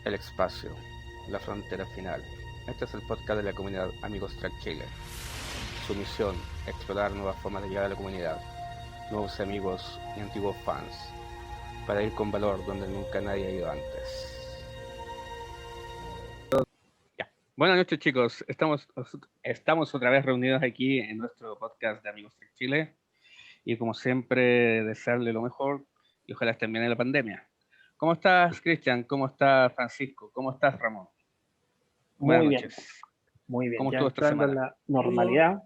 El espacio, la frontera final. Este es el podcast de la comunidad Amigos Track Chile. Su misión, explorar nuevas formas de llegar a la comunidad, nuevos amigos y antiguos fans, para ir con valor donde nunca nadie ha ido antes. Ya. Buenas noches, chicos. Estamos otra vez reunidos aquí en nuestro podcast de Amigos Track Chile y como siempre desearle lo mejor y ojalá estén bien en la pandemia. ¿Cómo estás, Cristian? ¿Cómo estás, Francisco? ¿Cómo estás, Ramón? Buenas Muy bien, noches. muy bien. ¿Cómo Ya estuvo esta entrando en semana? la normalidad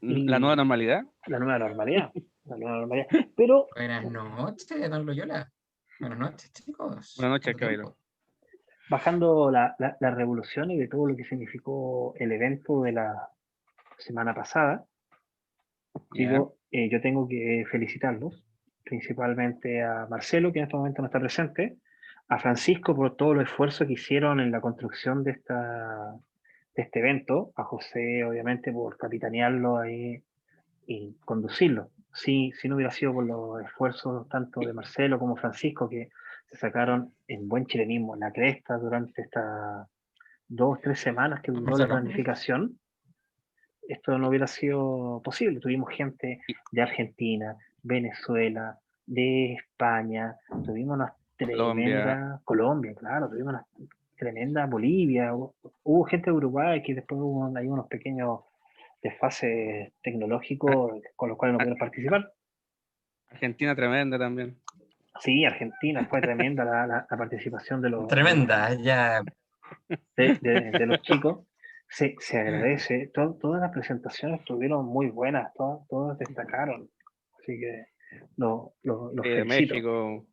¿La nueva y normalidad? la nueva normalidad, la nueva normalidad. Pero Buenas noches, don Loyola. Buenas noches, chicos. Buenas noches, ¿Cuánto caballero. tiempo? bajando la revolución y de todo lo que significó el evento de la semana pasada, Ya. yo tengo que felicitarlos, principalmente a Marcelo, que en este momento no está presente, a Francisco por todo el esfuerzo que hicieron en la construcción de este evento, a José, obviamente, por capitanearlo ahí y conducirlo. Si no hubiera sido por los esfuerzos tanto de Marcelo como Francisco, que se sacaron en buen chilenismo la cresta durante estas 2 o 3 semanas que duró la Marcelo. planificación, esto no hubiera sido posible. Tuvimos gente de Argentina, Venezuela, de España, tuvimos una Colombia. tremenda Colombia, claro, tuvimos una tremenda Bolivia, hubo gente de Uruguay que después hubo ahí unos pequeños desfases Ar- tecnológicos con los cuales no Ar- pudieron participar. Argentina tremenda también. Sí, Argentina, fue tremenda la participación Tremenda, ya. de los chicos. Se agradece. Todas las presentaciones estuvieron muy buenas, todas destacaron. Así que los De felicito, México,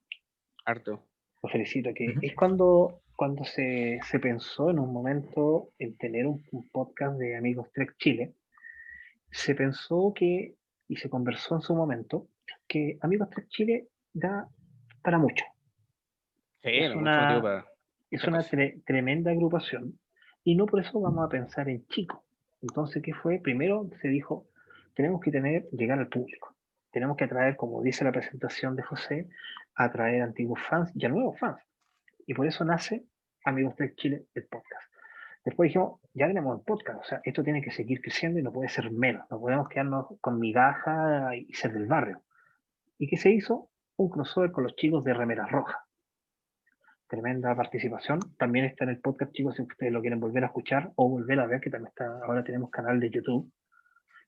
harto. los felicito. Que Ujú. es cuando se pensó en un momento en tener un podcast de Amigos Trek Chile, se pensó y se conversó en su momento, que Amigos Trek Chile da para mucho. Sí, Es no, mucho motivo una, para es muchas una cosas. tremenda agrupación y no por eso vamos a pensar en chico. Entonces, ¿qué fue? Primero se dijo, tenemos que llegar al público. Tenemos que atraer, como dice la presentación de José, atraer antiguos fans y a nuevos fans. Y por eso nace Amigos Trek Chile, el podcast. Después dijimos, ya tenemos el podcast, o sea, esto tiene que seguir creciendo y no puede ser menos. No podemos quedarnos con migaja y ser del barrio. ¿Y qué se hizo? Un crossover con los chicos de Remeras Rojas. Tremenda participación. También está en el podcast, chicos, si ustedes lo quieren volver a escuchar o volver a ver, que también está, ahora tenemos canal de YouTube,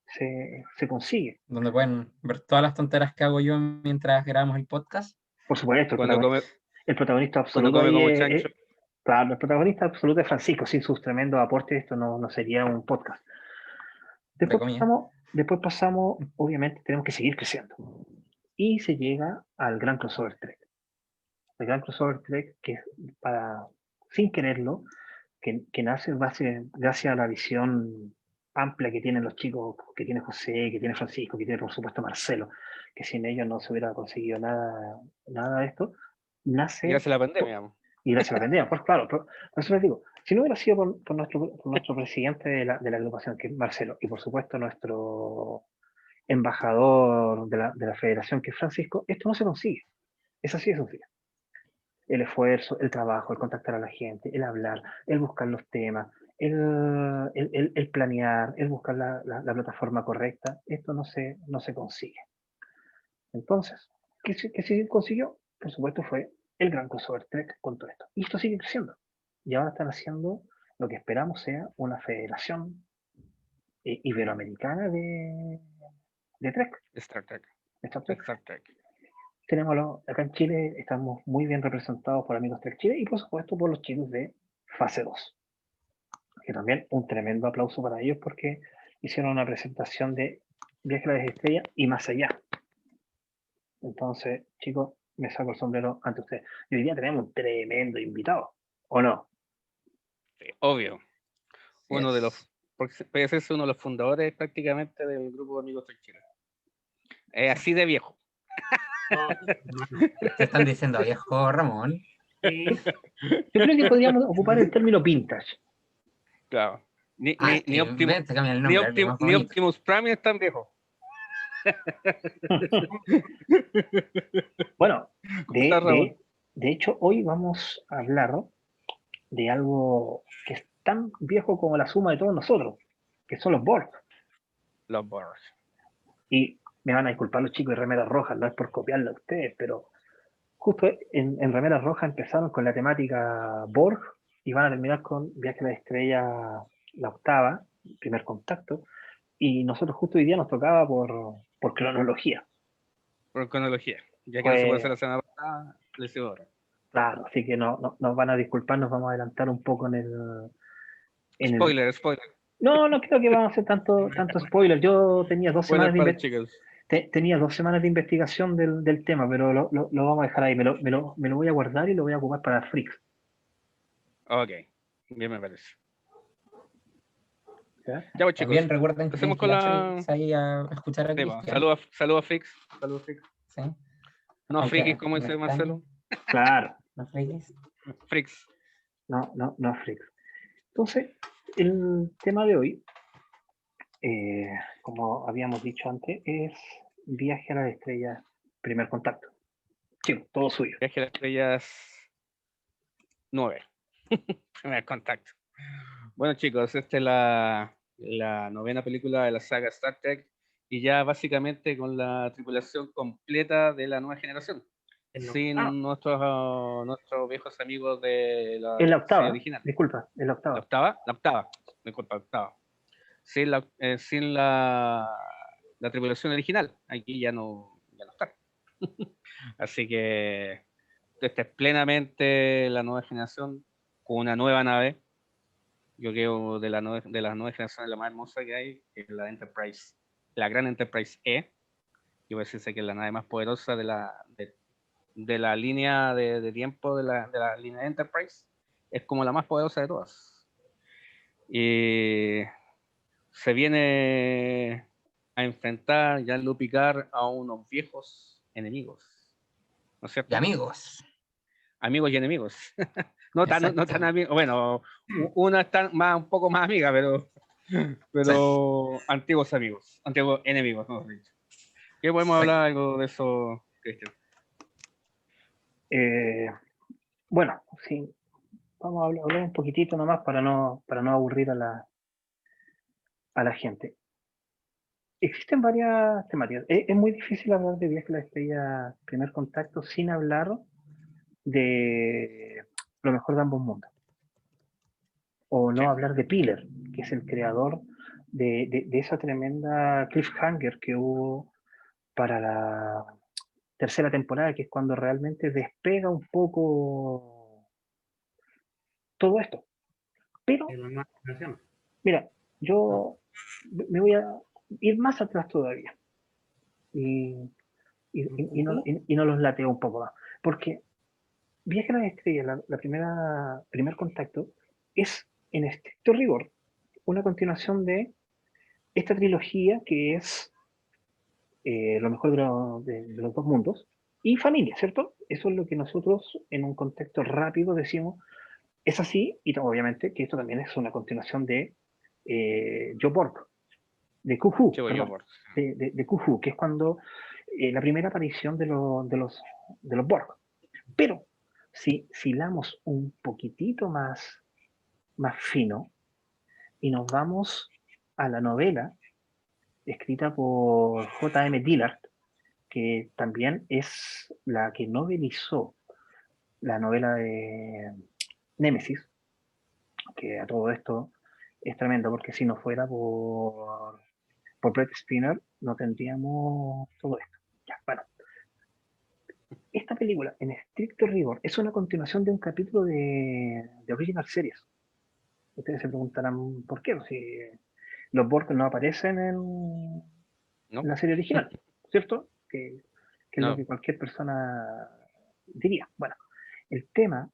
se consigue. Donde pueden ver todas las tonteras que hago yo mientras grabamos el podcast. Por supuesto, Cuando come, el protagonista cuando absoluto come ahí como chancho. claro, el protagonista absoluto es Francisco. Sin sus tremendos aportes esto no sería un podcast. Entre Después comillas. pasamos, obviamente tenemos que seguir creciendo. Y se llega al Gran Crossover Trek. El Gran Crossover Trek, que sin quererlo, que nace gracias a la visión amplia que tienen los chicos, que tiene José, que tiene Francisco, que tiene por supuesto Marcelo, que sin ellos no se hubiera conseguido nada de esto, Y nace, gracias a la pandemia. y gracias a la pandemia, pues claro, por eso les digo, si no hubiera sido por nuestro presidente de la agrupación, que es Marcelo, y por supuesto nuestro embajador de la federación, que es Francisco, esto no se consigue. Es así de sencillo. El esfuerzo, el trabajo, el contactar a la gente, el hablar, el buscar los temas, el planear, el buscar la plataforma correcta, esto no se consigue. Entonces, ¿qué se consiguió? Por supuesto fue el gran crossover Trek con todo esto. Y esto sigue creciendo. Y ahora están haciendo lo que esperamos sea una federación iberoamericana de Trek, Star Trek. de Star De Trek. Star Trek. Acá en Chile estamos muy bien representados por Amigos Trek Chile y por supuesto por los chicos de Fase 2, que también un tremendo aplauso para ellos porque hicieron una presentación de Viaje a las Estrellas y más allá. Entonces, chicos, me saco el sombrero ante ustedes. Y hoy día tenemos un tremendo invitado, ¿o no? Sí, obvio. Uno de los. Yes. Porque puede ser uno de los fundadores prácticamente del grupo de Amigos Trek Chile. Es así de viejo. Se están diciendo viejo Ramón. Yo creo que podríamos ocupar el término vintage. Claro. Ni Cambia el nombre, algo más bonito. Optimus Prime es tan viejo. Bueno, ¿Cómo estás, Ramón? De hecho, hoy vamos a hablar de algo que es tan viejo como la suma de todos nosotros, que son los Borg. Los Borg. Y me van a disculpar los chicos de Remeras Rojas, no es por copiarlo a ustedes, pero justo en Remeras Rojas empezaron con la temática Borg y van a terminar con Viaje a la Estrella, la octava, primer contacto, y nosotros justo hoy día nos tocaba por cronología. Por cronología. Ya que no se puede hacer Pues la semana pasada, les digo ahora. claro, así que nos van a disculpar, nos vamos a adelantar un poco en el... Spoiler, spoiler. No creo que vamos a hacer tanto spoiler. Yo tenía Spoiler para los chicos. tenía 2 semanas de investigación del tema, pero lo vamos a dejar ahí. Me lo voy a guardar y lo voy a ocupar para Freaks. Ok, bien me parece. ¿Ya? Ya pues, chicos. También recuerden que Empecemos tienen que con ir a la... Freaks ahí a escuchar a Cristian. Saludos a Fix. Saludos a Fix. ¿Sí? No Aunque frikis, como me dice extraña, Marcelo. Claro, ¿no freaks? Freaks. no Freaks. Entonces, el tema de hoy, como habíamos dicho antes, es Viaje a la Estrella, primer contacto. Chico, todo suyo. Viaje a las estrellas 9. Primer contacto. Bueno, chicos, esta es la novena película de la saga Star Trek y ya básicamente con la tripulación completa de la nueva generación, sin nuestros viejos amigos de la En la serie octava, original. disculpa, en la ¿La octava. octava? La octava, disculpa, la octava. Sin la tripulación original, aquí ya no está. Así que esta es plenamente la nueva generación con una nueva nave. Yo creo de las nuevas generaciones la más hermosa que hay, que es la Enterprise, la gran Enterprise E. Yo voy a decirse que es la nave más poderosa de la línea de tiempo de la línea de Enterprise. Es como la más poderosa de todas. Y se viene a enfrentar Jean-Luc Picard a unos viejos enemigos, ¿no es Y cierto? amigos. Amigos y enemigos. no tan Exacto. amigos. Bueno, una está un poco más amiga, pero antiguos amigos, antiguos enemigos, mejor dicho. ¿Qué podemos Sí. hablar algo de eso, Cristian? Bueno, sí, vamos a hablar un poquitito nomás para no aburrir a la gente. Existen varias temáticas. Es muy difícil hablar de Viaje a la Estrella primer contacto sin hablar de lo mejor de ambos mundos. O no Sí. hablar de Piller, que es el creador de esa tremenda cliffhanger que hubo para la tercera temporada, que es cuando realmente despega un poco todo esto. Pero, mira, yo me voy a ir más atrás todavía y, y no los lateo un poco más. Porque Viaje a las Estrellas, primer contacto, es en estricto rigor una continuación de esta trilogía que es lo mejor de los dos mundos y familia, ¿cierto? Eso es lo que nosotros en un contexto rápido decimos, es así, y obviamente que esto también es una continuación de Joe Borg, de Kuhu, perdón, de Kuhu, que es cuando la primera aparición de los Borg. Pero si hilamos un poquitito más fino y nos vamos a la novela escrita por J.M. Dillard, que también es la que novelizó la novela de Némesis, que a todo esto es tremendo, porque si no fuera por Brett Spinner, no tendríamos todo esto. Ya, bueno, esta película, en estricto rigor, es una continuación de un capítulo de Original Series. Ustedes se preguntarán por qué, si los Borg no aparecen en ¿No? la serie original, ¿cierto? Que es lo No. que cualquier persona diría. Bueno, el tema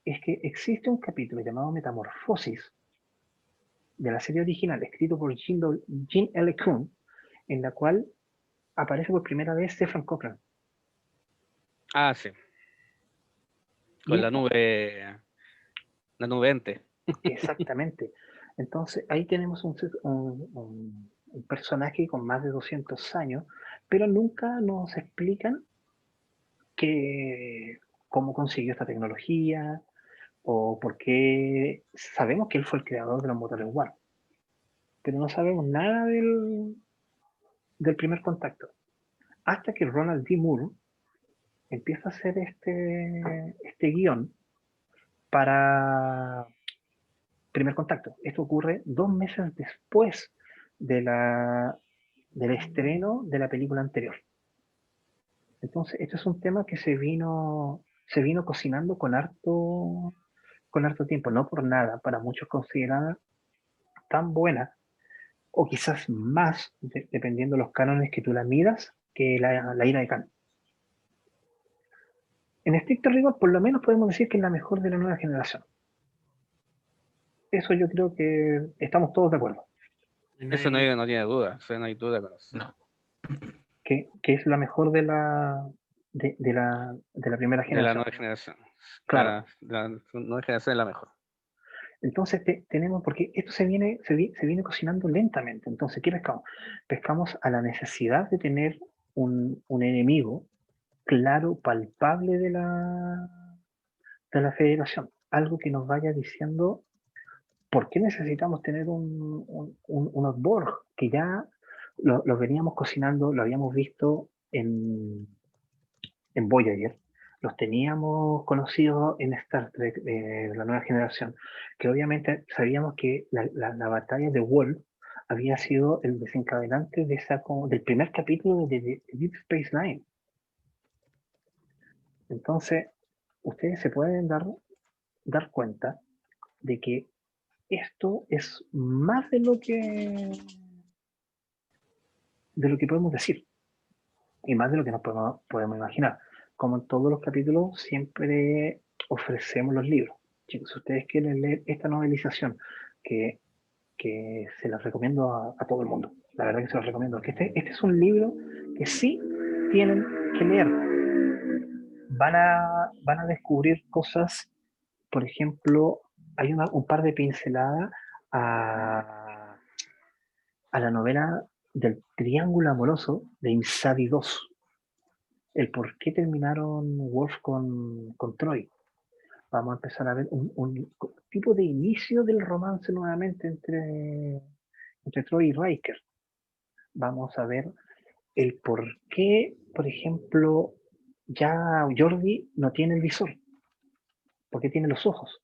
es que existe un capítulo llamado Metamorfosis de la serie original, escrito por Gene L. Coon, en la cual aparece por primera vez Stephen Cochran. Ah, sí. Y Con esta, la nube ente. exactamente. Entonces, ahí tenemos un personaje con más de 200 años, pero nunca nos explican que cómo consiguió esta tecnología, o por qué sabemos que él fue el creador de los motores Warp, pero no sabemos nada del primer contacto. Hasta que Ronald D. Moore empieza a hacer este guión para primer contacto. Esto ocurre 2 meses después del estreno de la película anterior. Entonces, este es un tema que se vino cocinando con harto tiempo, no por nada, para muchos considerada tan buena, o quizás más, dependiendo de los cánones que tú la midas, que la ira de Khan. En estricto rigor, por lo menos podemos decir que es la mejor de la nueva generación. Eso yo creo que estamos todos de acuerdo. Eso no tiene duda, eso no hay duda con eso. No. Que es la mejor de la primera De la generación. nueva generación. Claro. La nueva generación es la mejor. Entonces tenemos, porque esto se viene cocinando lentamente. Entonces, ¿qué pescamos? Pescamos a la necesidad de tener un enemigo claro, palpable de la federación. Algo que nos vaya diciendo por qué necesitamos tener unos Borg, que ya lo veníamos cocinando, lo habíamos visto en Voyager, los teníamos conocidos en Star Trek, la nueva generación, que obviamente sabíamos que la batalla de Wolf había sido el desencadenante del primer capítulo de Deep Space Nine. Entonces, ustedes se pueden dar cuenta de que esto es más de lo que podemos decir, y más de lo que nos podemos imaginar. Como en todos los capítulos, siempre ofrecemos los libros. Chicos, si ustedes quieren leer esta novelización, que se las recomiendo a todo el mundo, la verdad que se los recomiendo, que este es un libro que sí tienen que leer. Van a descubrir cosas, por ejemplo, hay un par de pinceladas a la novela del triángulo amoroso de Insabi 2. El por qué terminaron Worf con Troy. Vamos a empezar a ver un tipo de inicio del romance nuevamente entre Troy y Riker. Vamos a ver el por qué, por ejemplo, ya Jordi no tiene el visor, porque tiene los ojos.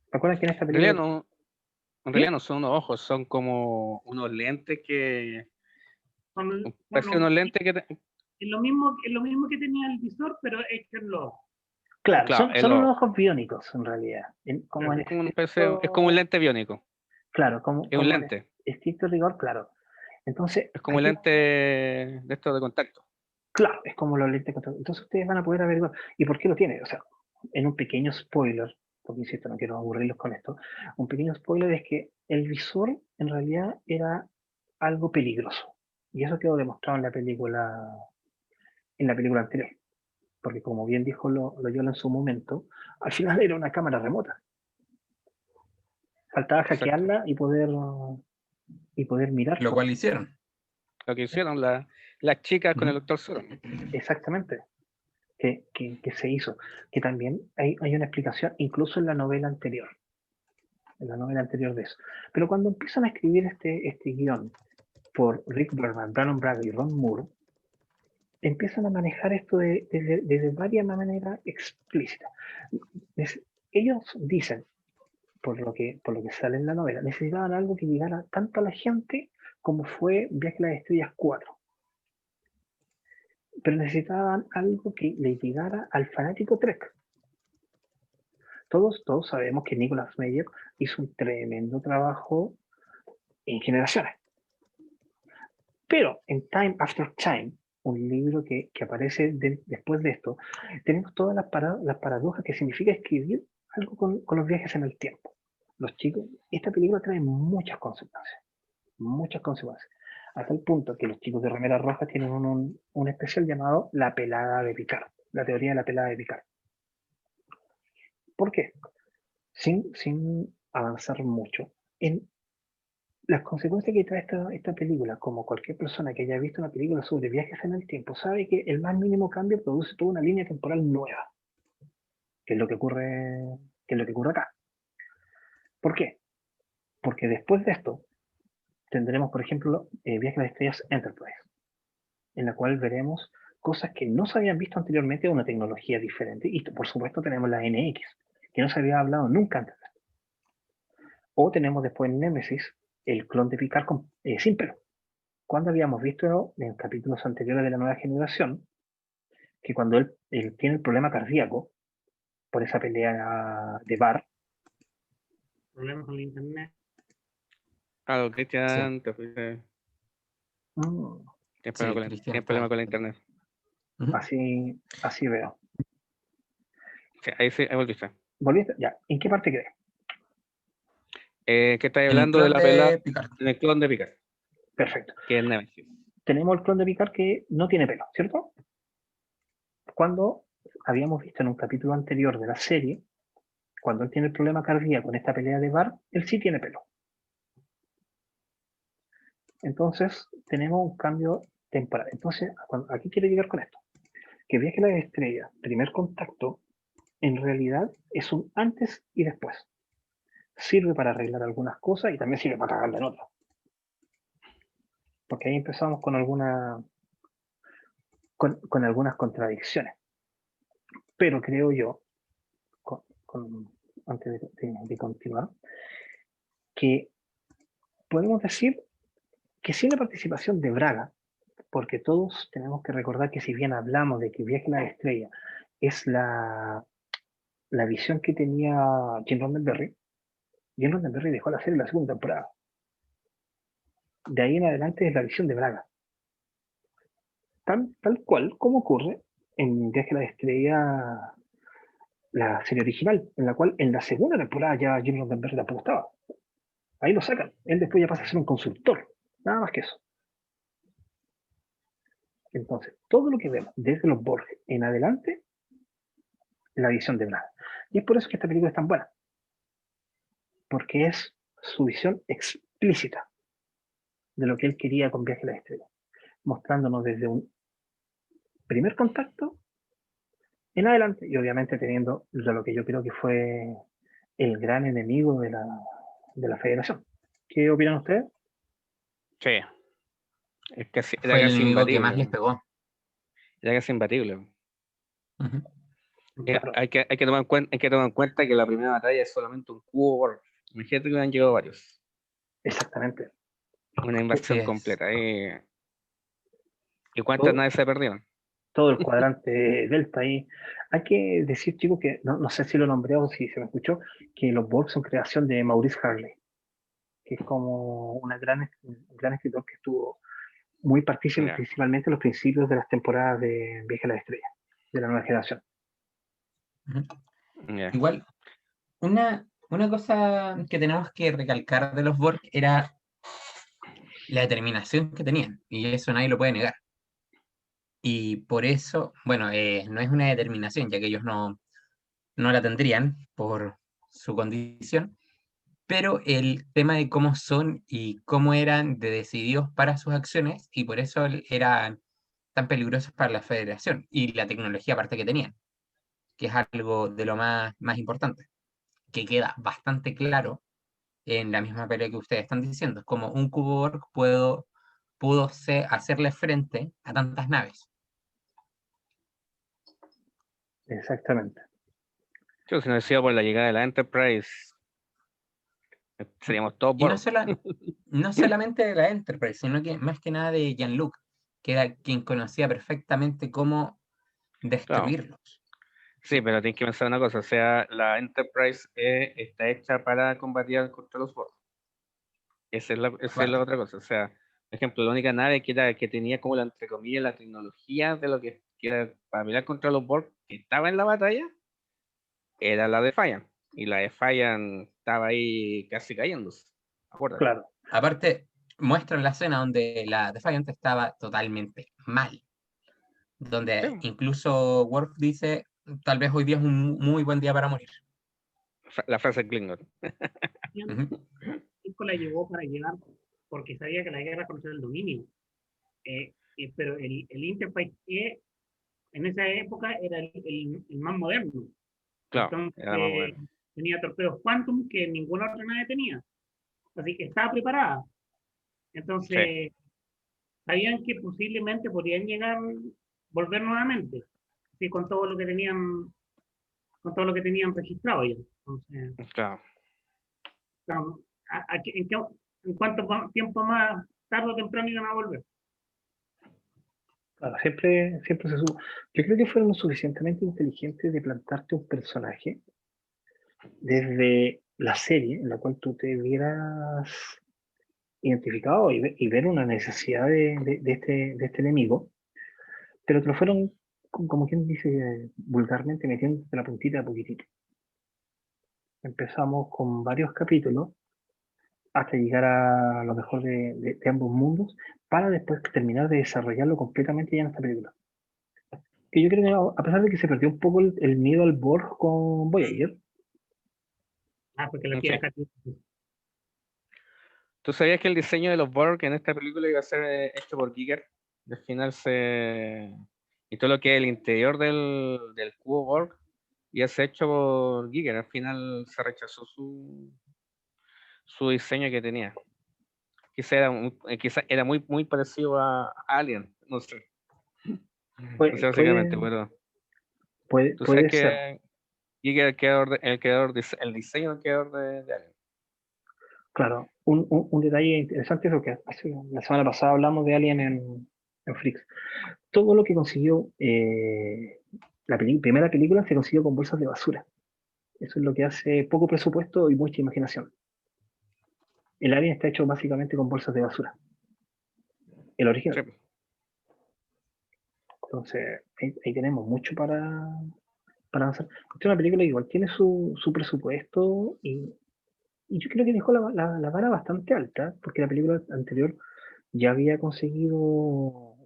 ¿Te acuerdas que en esta película... En realidad no son unos ojos, son como unos lentes que... Parece unos lentes que... Es lo mismo que tenía el visor, pero hecho en los ojos. Claro, Claro, son unos ojos biónicos en realidad. es como un lente biónico. Claro, como Es un lente. Estricto rigor, claro. Entonces, es como un lente de estos de contacto. Claro, es como los lentes de contacto. Entonces ustedes van a poder averiguar. ¿Y por qué lo tiene? O sea, en un pequeño spoiler, porque insisto, no quiero aburrirlos con esto, un pequeño spoiler es que el visor en realidad era algo peligroso. Y eso quedó demostrado en la película anterior. Porque como bien dijo Loyola en su momento, al final era una cámara remota. Faltaba hackearla y poder mirar. Lo cual hicieron. Lo que hicieron las chicas con el Dr. Zero. Exactamente. Que se hizo. Que también hay una explicación, incluso en la novela anterior. En la novela anterior de eso. Pero cuando empiezan a escribir este guión por Rick Berman, Brandon Braga y Ron Moore, empiezan a manejar esto de varias maneras explícitas. Ellos dicen, por lo que sale en la novela, necesitaban algo que llegara tanto a la gente como fue Viaje a las Estrellas 4. Pero necesitaban algo que le llegara al fanático Trek. Todos sabemos que Nicolas Meyer hizo un tremendo trabajo en Generaciones. Pero en Time After Time, un libro que aparece después de esto, tenemos todas las paradojas que significa escribir algo con los viajes en el tiempo. Los chicos, esta película trae muchas consecuencias, hasta el punto que los chicos de Remera Roja tienen un especial llamado La pelada de Picard, la teoría de la pelada de Picard. ¿Por qué? Sin avanzar mucho, en las consecuencias que trae esta película, como cualquier persona que haya visto una película sobre viajes en el tiempo, sabe que el más mínimo cambio produce toda una línea temporal nueva, que es lo que ocurre, que es lo que ocurre acá. ¿Por qué? Porque después de esto tendremos, por ejemplo, Viaje a las Estrellas Enterprise, en la cual veremos cosas que no se habían visto anteriormente, una tecnología diferente, y por supuesto tenemos la NX, que no se había hablado nunca antes. O tenemos después Nemesis, el clon de Picard sin pelo. Cuando habíamos visto en capítulos anteriores de la nueva generación, que cuando él tiene el problema cardíaco por esa pelea de bar. Problemas con el internet. Claro, Cristian, te fuiste. Tienes problema con la internet. Así veo. Sí, ahí volviste. ¿Volviste? Ya. ¿En qué parte quedé? Que estáis hablando de la pelea en el clon de Picard. Perfecto. Que es Nemesis. Tenemos el clon de Picard que no tiene pelo, ¿cierto? Cuando habíamos visto en un capítulo anterior de la serie, cuando él tiene el problema cardíaco con esta pelea de bar, él sí tiene pelo. Entonces, tenemos un cambio temporal. Entonces, aquí quiero llegar con esto. Que Viaje a las Estrellas, primer contacto, en realidad es un antes y después. Sirve para arreglar algunas cosas y también sirve para cagarle en otras. Porque ahí empezamos con algunas contradicciones. Pero creo yo, antes de continuar, que podemos decir que sin la participación de Braga, porque todos tenemos que recordar que si bien hablamos de que Viaje a la Estrella es la visión que tenía Gene Roddenberry dejó la serie en la segunda temporada. De ahí en adelante es la visión de Braga. Tal cual como ocurre en Viaje a la Estrella, la serie original, en la cual en la segunda temporada ya Gene Roddenberry tampoco estaba. Ahí lo sacan. Él después ya pasa a ser un consultor. Nada más que eso. Entonces, todo lo que vemos desde los Borg en adelante, la visión de Braga. Y es por eso que esta película es tan buena. Porque es su visión explícita de lo que él quería con Viaje a la Estrella. Mostrándonos desde un primer contacto en adelante, y obviamente teniendo lo que yo creo que fue el gran enemigo de la Federación. ¿Qué opinan ustedes? Sí. Es que fue el enemigo que más les pegó. Era casi imbatible. Hay que tomar en cuenta que la primera batalla es solamente un cubo Borg. Imagínate que han llegado varios. Exactamente. Una invasión completa. ¿Y cuántas naves se perdieron? Todo el cuadrante Delta ahí. Hay que decir, chicos, que no sé si lo nombré o si se me escuchó, que los Borg son creación de Maurice Harley, que es como un gran escritor que estuvo muy partícipe principalmente en los principios de las temporadas de Viaje a la Estrella, de la nueva generación. Igual, una cosa que tenemos que recalcar de los Borg era la determinación que tenían, y eso nadie lo puede negar. Y por eso, bueno, no es una determinación, ya que ellos no la tendrían por su condición, pero el tema de cómo son y cómo eran de decididos para sus acciones, y por eso eran tan peligrosos para la Federación, y la tecnología aparte que tenían, que es algo de lo más importante, que queda bastante claro en la misma pelea que ustedes están diciendo. Es como un cubo Borg pudo hacerle frente a tantas naves. Exactamente. Yo, si no decía por la llegada de la Enterprise, seríamos todos Borg. No solamente de la Enterprise, sino que más que nada de Jean-Luc, que era quien conocía perfectamente cómo destruirlos. Claro. Sí, pero tienes que pensar una cosa, o sea, la Enterprise está hecha para combatir contra los Borg. Esa es la otra cosa, o sea, por ejemplo, la única nave que tenía como entre comillas, la tecnología de lo que era para pelear contra los Borg, que estaba en la batalla, era la Defiant, y la Defiant estaba ahí casi cayéndose, acuérdate. Claro. Aparte, muestran la escena donde la Defiant estaba totalmente mal, donde incluso Worf dice, tal vez hoy día es un muy buen día para morir. La frase Klingon. Francisco la llevó para llegar, porque sabía que la guerra contra el dominio. Pero el Interface E en esa época era el más moderno. Claro, Entonces, era más bueno. tenía torpedos Quantum que ninguna otra nave tenía. Así que estaba preparada. Sí, Entonces, sabían que posiblemente podrían llegar, volver nuevamente, sí, con todo lo que tenían registrado ya. Entonces, claro. claro, ¿en cuánto tiempo más tarde o temprano iban a volver? Claro, siempre se sube. Yo creo que fueron lo suficientemente inteligentes de plantarte un personaje desde la serie en la cual tú te vieras identificado y ver una necesidad de este enemigo, pero te lo fueron, como quien dice vulgarmente, metiendo de la puntita a poquitito. Empezamos con varios capítulos hasta llegar a lo mejor de ambos mundos para después terminar de desarrollarlo completamente ya en esta película. Que yo creo que a pesar de que se perdió un poco el miedo al Borg con Voyager, Porque la Sí. tía ¿Tú sabías que el diseño de los Borg en esta película iba a ser hecho por Giger? Y al final y todo lo que es el interior del cubo Borg iba a ser hecho por Giger. Al final se rechazó su diseño que tenía. Quizá era muy parecido a Alien, no sé. No sé básicamente, pero tú sabes puede ser. que Giger es el diseño del creador de Alien. Claro, un detalle interesante es lo que la semana pasada hablamos de Alien en Flix. Todo lo que consiguió la primera película se consiguió con bolsas de basura. Eso es lo que hace poco presupuesto y mucha imaginación. El Alien está hecho básicamente con bolsas de basura. El original. Sí. Entonces, ahí tenemos mucho para avanzar. Esta es una película que igual tiene su presupuesto y yo creo que dejó la vara bastante alta, porque la película anterior ya había conseguido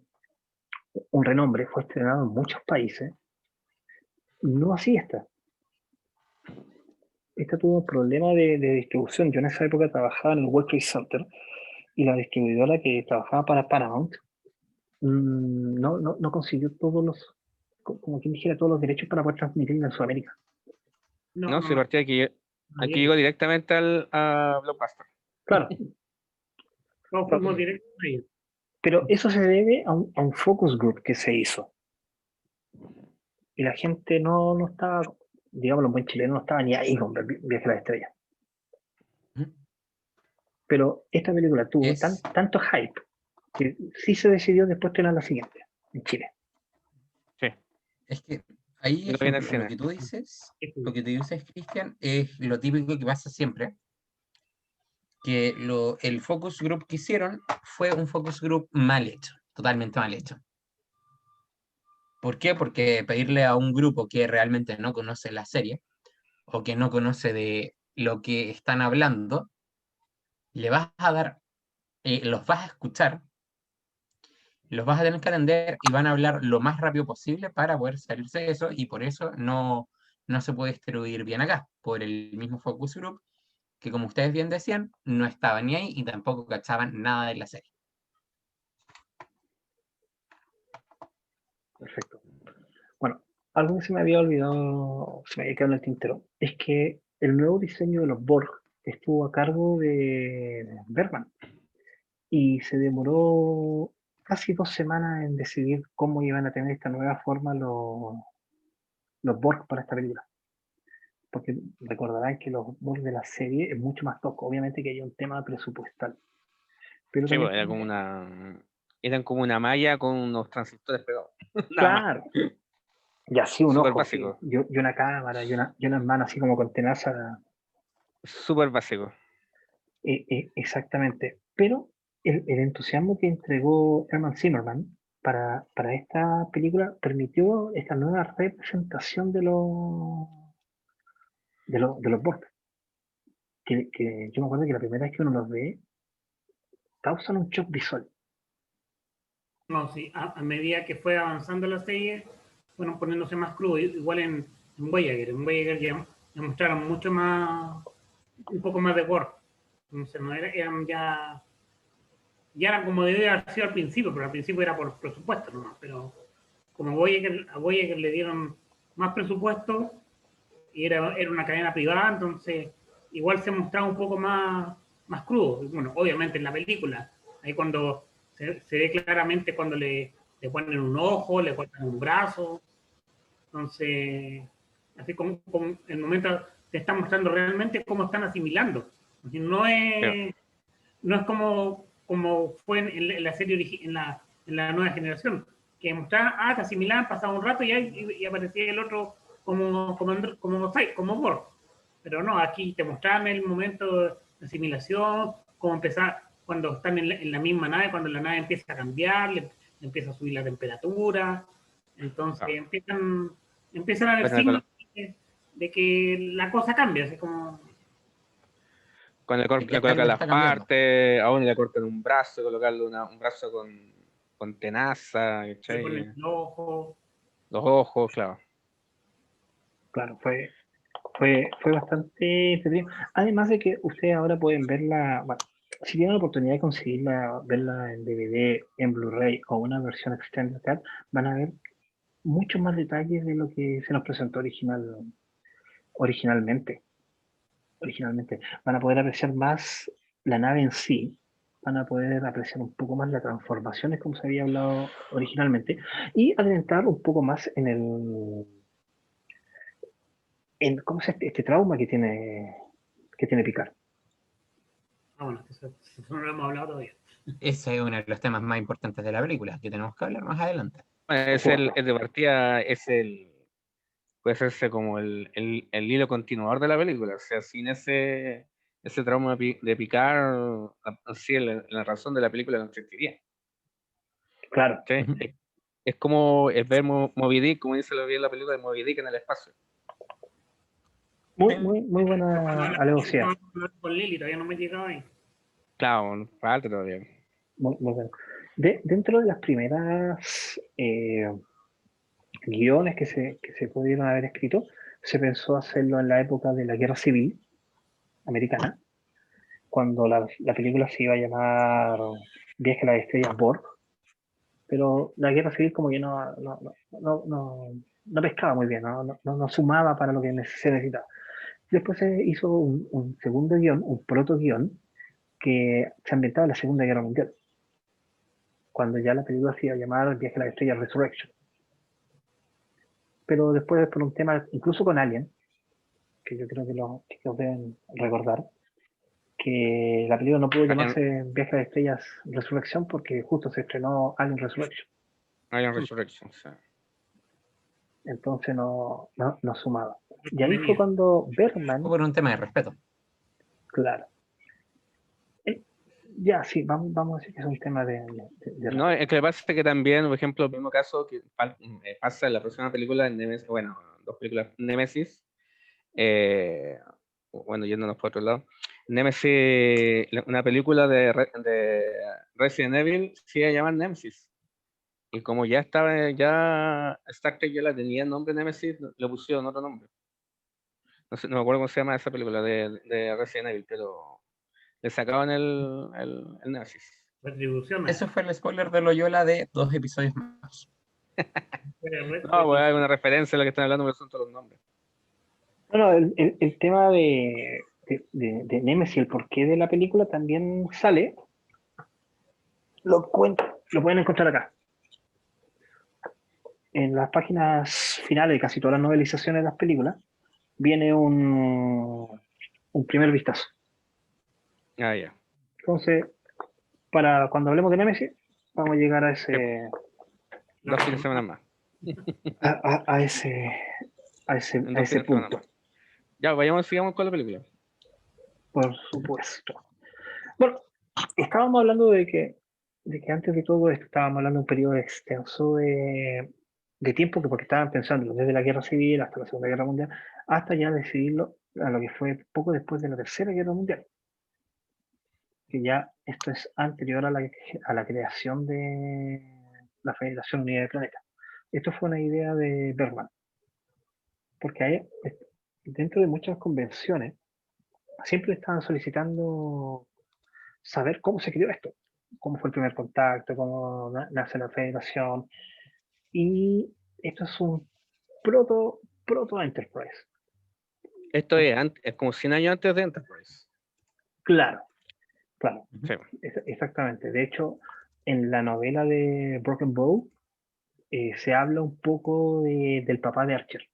un renombre, fue estrenado en muchos países. No así esta. Esta tuvo un problema de distribución. Yo en esa época trabajaba en el World Trade Center y la distribuidora que trabajaba para Paramount no consiguió como quien dijera, todos los derechos para poder transmitirla en Sudamérica. No, si no partía aquí llegó directamente a Blockbuster. Claro, no fuimos directos a ellos. pero eso se debe a un focus group que se hizo. Y la gente no estaba, digamos, los buen chilenos no estaban ni ahí con Viaje a la Estrella. Pero esta película tuvo Es, tanto hype que sí se decidió después tener la siguiente en Chile. Sí, es que ahí, lo vi en el ejemplo, lo cine. que tú dices, Cristian, es lo típico que pasa siempre, que el focus group que hicieron fue un focus group mal hecho, totalmente mal hecho. ¿Por qué? Porque pedirle a un grupo que realmente no conoce la serie o que no conoce de lo que están hablando, le vas a dar, los vas a escuchar, los vas a tener que atender y van a hablar lo más rápido posible para poder salirse de eso y por eso no se puede distribuir bien acá, por el mismo focus group que como ustedes bien decían, no estaba ni ahí y tampoco cachaban nada de la serie. Perfecto. Bueno, algo que se me había olvidado, se me había quedado en el tintero, es que el nuevo diseño de los Borg estuvo a cargo de Bergman y se demoró casi 2 semanas en decidir cómo iban a tener esta nueva forma los Borg para esta película. Porque recordarán que los Borg de la serie es mucho más tosco. Obviamente que hay un tema presupuestal. Pero Sí, también pues, eran como una malla con unos transistores pegados. Nada más. claro, y así un Súper ojo, sí, básico. y una cámara, y unas manos así como con tenaza. Súper básico. Exactamente. Pero el entusiasmo que entregó Herman Zimmerman para esta película permitió esta nueva representación de los Borg. Que yo me acuerdo que la primera vez que uno los ve, causan un shock visual. No, sí, a medida que fue avanzando la serie, fueron poniéndose más crudos. Igual en Voyager ya mostraron mucho más, un poco más de gore. Entonces no eran ya eran como debía haber sido al principio, pero al principio era por presupuesto nomás. Pero como a Voyager le dieron más presupuesto y era una cadena privada, entonces igual se mostraba un poco más crudo. Bueno, obviamente en la película, ahí cuando se ve claramente cuando le ponen un ojo, le cortan un brazo, entonces, así como el momento te están mostrando realmente cómo están asimilando. No Claro. es, no es como fue en la serie en la nueva generación, que mostraban, te asimilaban, pasaba un rato y aparecía el otro como Borg. Pero no, aquí te mostraban el momento de asimilación, cómo empezar, cuando están en la misma nave, cuando la nave empieza a cambiar, le empieza a subir la temperatura, entonces Ah. empiezan a haber Bueno, signos de que la cosa cambia, así como... cuando De que le algo colocan las está cambiando. partes, a uno le cortan un brazo, colocarle un brazo con tenaza, Le ¿cachai? ponen el ojo. Los ojos, claro. Claro, fue bastante entretenido. Además de que ustedes ahora pueden verla, bueno, si tienen la oportunidad de conseguirla, verla en DVD, en Blu-ray o una versión extended cut, van a ver muchos más detalles de lo que se nos presentó originalmente. Originalmente. Van a poder apreciar más la nave en sí, van a poder apreciar un poco más las transformaciones como se había hablado originalmente y adentrar un poco más en cómo es este trauma que tiene Picard. Bueno, eso no lo hemos hablado todavía. Ese es uno de los temas más importantes de la película, que tenemos que hablar más adelante. Bueno, Por supuesto. es de partida, puede hacerse como el hilo continuador de la película. O sea, sin ese trauma de Picard, así la razón de la película no existiría. Claro, ¿Sí? Ujú. Es como es ver Moby Dick, como dice lo vi en la película de Moby Dick en el espacio. muy buena alegocia. Con Lily, todavía no me he llegado ahí. Claro, falta todavía. Muy bueno. Dentro de las primeras guiones que se pudieron haber escrito, se pensó hacerlo en la época de la Guerra Civil Americana, cuando la película se iba a llamar Viaje a las Estrellas Borg, pero la Guerra Civil como que no pescaba muy bien, no sumaba para lo que se necesitaba. Después se hizo un segundo guión, un proto guión, que se ambientaba en la Segunda Guerra Mundial, cuando ya la película se iba a llamar Viaje a las Estrellas Resurrection. Pero después, por un tema, incluso con Alien, que yo creo que los chicos deben recordar, que la película no pudo llamarse Viaje a las Estrellas Resurrección porque justo se estrenó Alien Resurrection. Alien Resurrection. O sea. Entonces no sumaba. Y ahí fue cuando Bergman, Por un tema de respeto. claro, ya sí, vamos a decir que es un tema de No, es que pasa que también, por ejemplo, el mismo caso que pasa en la próxima película, en Nemesis, bueno, dos películas, Nemesis, bueno, yéndonos por otro lado, Nemesis, una película de Resident Evil, se iba a llamar Nemesis. Y como ya estaba, ya Star Trek ya la tenía el nombre Nemesis, le pusieron otro nombre. No sé, no me acuerdo cómo se llama esa película de Resident Evil, pero le sacaban el Nemesis. Retribuciones. Eso fue el spoiler de Loyola de 2 episodios más. No, pues hay una referencia a lo que están hablando, pero son todos los nombres. Bueno, el tema de Nemesis, el porqué de la película también sale, lo pueden encontrar acá. En las páginas finales de casi todas las novelizaciones de las películas, viene un primer vistazo. Ah, ya. Entonces, para cuando hablemos de Nemesis, vamos a llegar a ese, Dos fines de semana más. a ese, a En a dos ese fines de semana punto, más. Ya, sigamos con la película. por supuesto. Bueno, estábamos hablando de que antes de todo esto estábamos hablando de un periodo extenso de tiempo, que porque estaban pensando desde la Guerra Civil hasta la Segunda Guerra Mundial, hasta ya decidirlo a lo que fue poco después de la Tercera Guerra Mundial, que ya esto es anterior a la creación de la Federación Unida de Planetas. Esto fue una idea de Bergman, porque hay, dentro de muchas convenciones siempre le estaban solicitando saber cómo se creó esto, cómo fue el primer contacto, cómo nace la federación. Y esto es un proto Enterprise. Esto es como 100 años antes de Enterprise. Claro. Sí. Exactamente. De hecho, en la novela de Broken Bow se habla un poco del papá de Archer.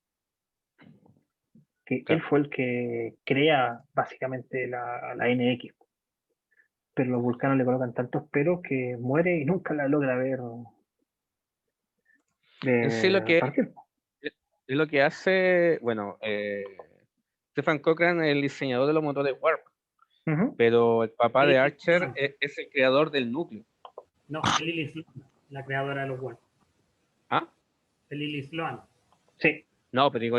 Que Claro. él fue el que crea básicamente la NX. Pero los vulcanos le colocan tantos pelos que muere y nunca la logra ver En sí partir. es lo que hace, bueno, Stefan Cochrane es el diseñador de los motores Warp, Ujú. pero el papá de Lily Archer Sloan. es el creador del núcleo. No, Lily Sloan, la creadora de los Warp. ¿Ah? Lily Sloan. Sí, No, pero digo,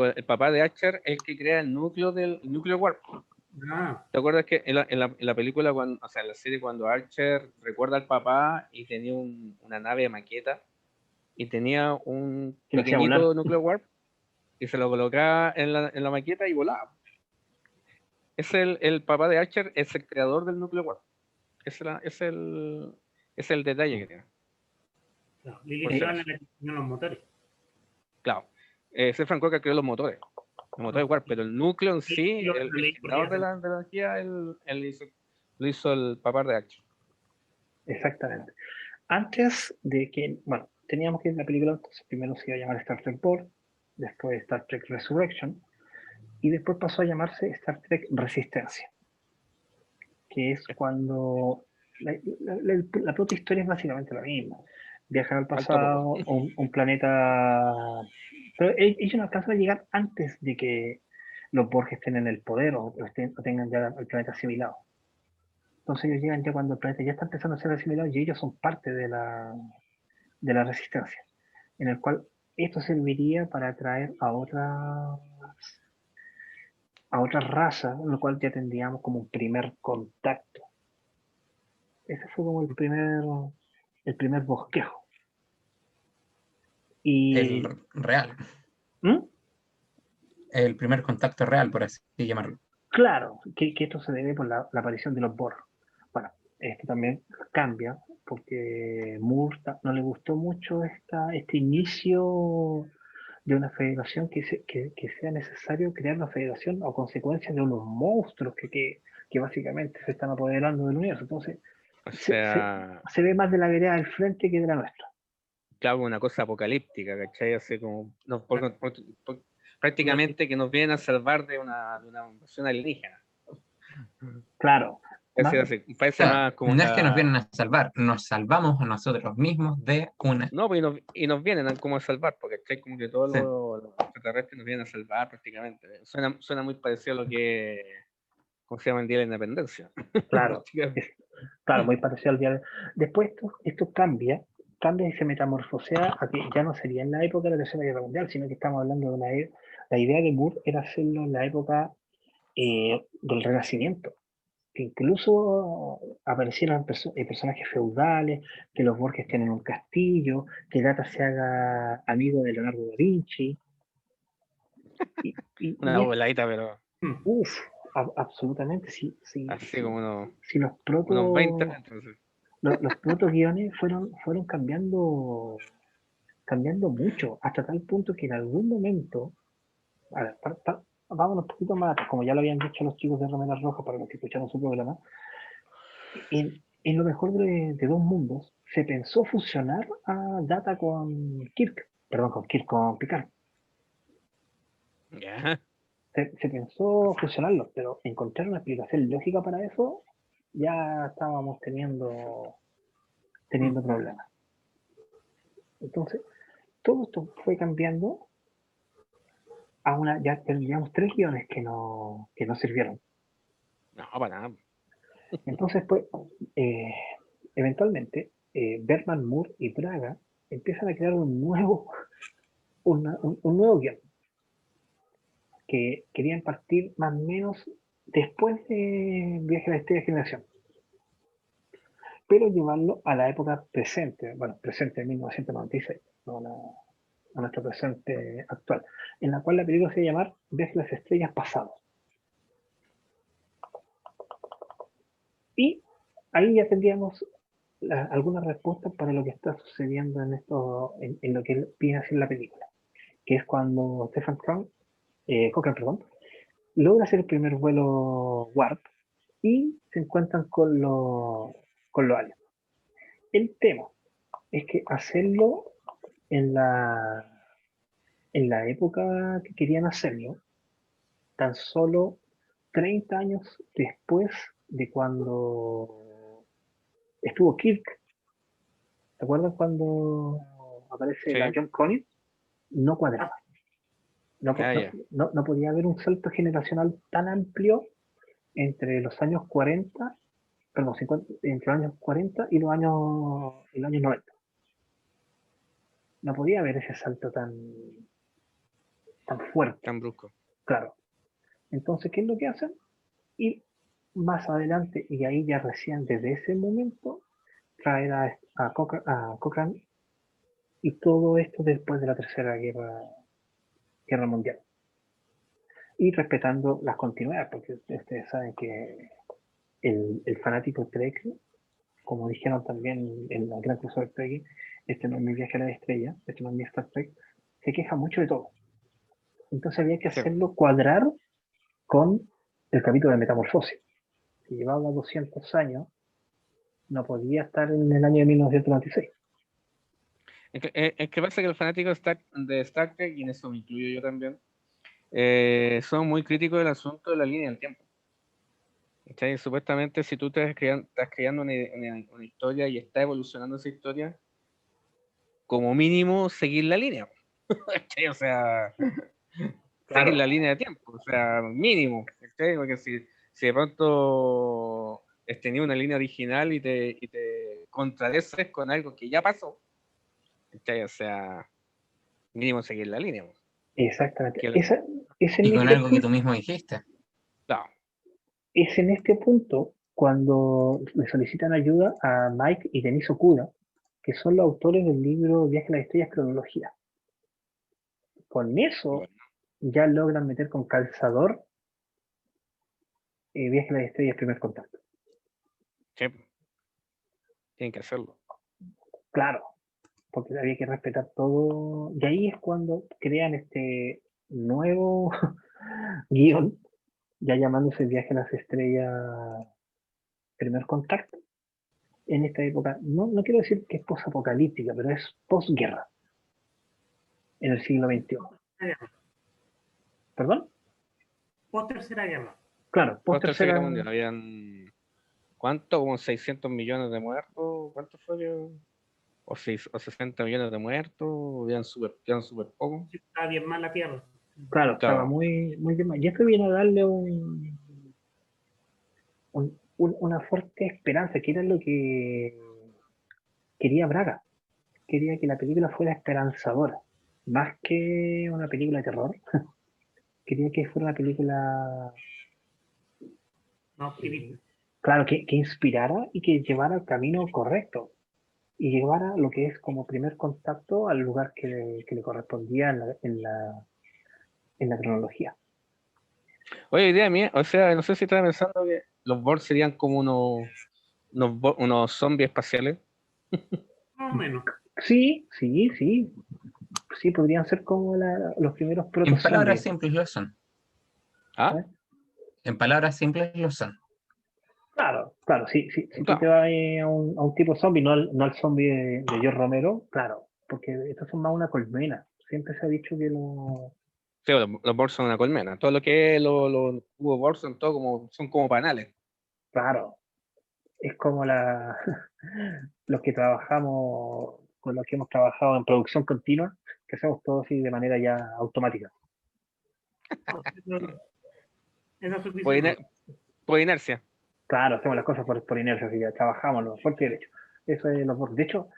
el papá de Archer es el que crea el núcleo Warp. Ah, ¿Te acuerdas que en la película, o sea, en la serie, cuando Archer recuerda al papá y tenía una nave de maqueta y tenía un que lo hacía pequeñito volar. núcleo Warp y se lo colocaba en la maqueta y volaba? El papá de Archer es el creador del núcleo Warp. Es el detalle que tiene. claro. Lily Por si Sloan acaso. es la que tiene los motores. Claro. Stefan Cochrane creó los motores Warp, pero el núcleo en sí, Lo el leí por ahí generador de la energía, lo hizo el papá de Archer. Exactamente. Antes de que, bueno, teníamos que ir a la película, entonces primero se iba a llamar Star Trek Ball, después Star Trek Resurrection, y después pasó a llamarse Star Trek Resistencia, que es cuando la propia historia es básicamente la misma. Viajar al Falta poco. pasado, un planeta... Pero ellos no alcanzan a llegar antes de que los Borg estén en el poder o tengan ya el planeta asimilado. Entonces ellos llegan ya cuando el planeta ya está empezando a ser asimilado y ellos son parte de la resistencia, en el cual esto serviría para atraer a otras razas, en lo cual ya tendríamos como un primer contacto. Ese fue como el primer bosquejo. Y El real, ¿Mm? el primer contacto real, por así llamarlo. Claro, que esto se debe por la aparición de los Borg. Bueno, esto también cambia porque Moore no le gustó mucho este inicio de una federación que sea necesario crear una federación a consecuencia de unos monstruos que básicamente se están apoderando del universo. Entonces, O se, se, sea, se ve más de la vereda del frente que de la nuestra. claro, una cosa apocalíptica, ¿cachai? Así como, Una- prácticamente que nos vienen a salvar de una invasión alienígena. Claro, más, Parece Claro, más como no es que nos vienen a salvar, nos salvamos a nosotros mismos de una. No, pues y nos vienen como a salvar, porque ¿cachai? Como que todos Sí. los extraterrestres nos vienen a salvar prácticamente. Suena muy parecido a lo que, ¿cómo se llama? El Día de la Independencia. claro, Prácticamente. claro, muy parecido al día de... Después esto cambia y se metamorfosea a que ya no sería en la época de la Tercera Guerra Mundial, sino que estamos hablando de la idea de Moore era hacerlo en la época del Renacimiento, que incluso aparecieran personajes feudales, que los Borges tienen un castillo, que Data se haga amigo de Leonardo da Vinci, Una y es, voladita, pero Hmm. uff, absolutamente, así como si unos 20 entonces. los proto guiones fueron cambiando mucho, hasta tal punto que en algún momento, a ver, vámonos un poquito más atrás, como ya lo habían dicho los chicos de Romera Roja para los que escucharon su programa, en lo mejor de dos mundos se pensó fusionar a Data con Picard. Ya. Se pensó fusionarlos, pero encontrar una explicación lógica para eso ya estábamos teniendo problemas. Entonces, todo esto fue cambiando ya tendríamos tres guiones que no sirvieron. No, para nada. Entonces, pues, eh, eventualmente, Berman, Moore y Braga empiezan a crear un nuevo guión que querían partir más o menos después de Viaje a la Estrella de Generación, pero llevarlo a la época presente, bueno, presente de 1996, no a nuestro presente actual, en la cual la película se va a llamar Viaje a las Estrellas Pasados. Y ahí ya tendríamos algunas respuestas para lo que está sucediendo en lo que viene a ser la película, que es cuando Stephen Cochrane, perdón, logra hacer el primer vuelo Warp y se encuentran con los aliens. El tema es que hacerlo en la época que querían hacerlo, tan solo 30 años después de cuando estuvo Kirk. ¿Te acuerdas cuando aparece Sí. la John Connor? No cuadraba. No podía haber un salto generacional tan amplio entre los años 40, perdón, 50, entre los años 40 y los años 90. No podía haber ese salto tan fuerte. Tan brusco. Claro. Entonces, ¿qué es lo que hacen? Ir más adelante, y ahí ya recién desde ese momento, traer a Cochrane, y todo esto después de la Tercera Guerra Mundial. Y respetando las continuidades, porque ustedes saben que el fanático Trek, como dijeron también en la gran crossover Trek, este no es mi viaje a la estrella, este no es mi Star Trek, se queja mucho de todo. Entonces había que hacerlo cuadrar con el capítulo de Metamorfosis. Si llevaba 200 años, no podía estar en el año de 1996. Es que pasa que los fanáticos de Star Trek, y en eso me incluyo yo también, son muy críticos del asunto de la línea del tiempo. ¿Cachai? Supuestamente, si tú estás creando una historia y está evolucionando esa historia, como mínimo seguir la línea. ¿Cachai? O sea, seguir la línea de tiempo, o sea, mínimo. ¿Cachai? Porque si de pronto tenías una línea original y te contradices con algo que ya pasó, ¿cachai? O sea, mínimo seguir la línea. Exactamente. Y con algo que tú mismo dijiste. No. Es en este punto cuando le solicitan ayuda a Mike y Denise Okuda, que son los autores del libro Viaje a las Estrellas Cronología. Con eso ya logran meter con calzador Viaje a las Estrellas Primer Contacto. Sí. Tienen que hacerlo. Claro, porque había que respetar todo. Y ahí es cuando crean este nuevo guión, ya llamándose Viaje a las Estrellas Primer Contacto. En esta época, no quiero decir que es posapocalíptica, pero es posguerra. En el siglo XXI. ¿Perdón? Post-Tercera Guerra. Claro, post-Tercera Guerra Mundial. Habían, ¿cuánto? Como 600 millones de muertos. ¿Cuánto fue? O 60 millones de muertos. Habían súper poco. Estaba bien mal la Tierra. Claro, estaba muy bien mal. Y esto viene a darle una fuerte esperanza, que era lo que quería Braga. Quería que la película fuera esperanzadora. Más que una película de terror. Quería que fuera una película... No, optimista. Claro, que inspirara y que llevara al camino correcto. Y llevara lo que es como primer contacto al lugar que le correspondía en la cronología. Oye, idea mía, o sea, no sé si estaba pensando que los Borg serían como unos zombies espaciales. Más o menos. Sí, podrían ser como los primeros En palabras proto-zombies. simples lo son. ¿Ah? En palabras simples lo son. Claro, si Claro. tú te vas a un tipo zombie, no al zombie de George Romero, claro, porque estos son más una colmena. Siempre se ha dicho que Sí, los Borg son una colmena. Todo lo que es los cubos Borg son como panales. Claro, es como los que trabajamos, con los que hemos trabajado en producción continua, que hacemos todo así de manera ya automática. Esa es suficiente. Por inercia. Claro, hacemos las cosas por inercia, así que trabajamos los Borg derecho. Eso es los Borg. De hecho,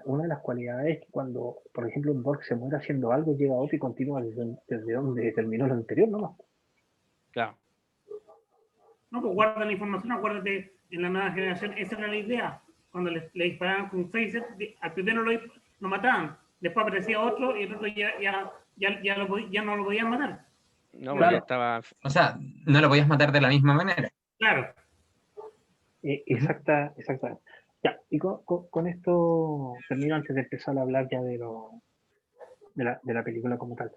una de las cualidades es que cuando, por ejemplo, un Borg se muere haciendo algo, llega otro y continúa desde donde terminó lo anterior, ¿no? Claro. No, pues guarda la información, acuérdate, en la nueva generación, esa era la idea. Cuando le disparaban con phaser, al primero lo mataban, después aparecía otro y el otro ya no lo podían matar. No, claro. ya estaba. O sea, no lo podías matar de la misma manera. Claro. Exactamente. Ya, y con esto termino antes de empezar a hablar ya de la película como tal,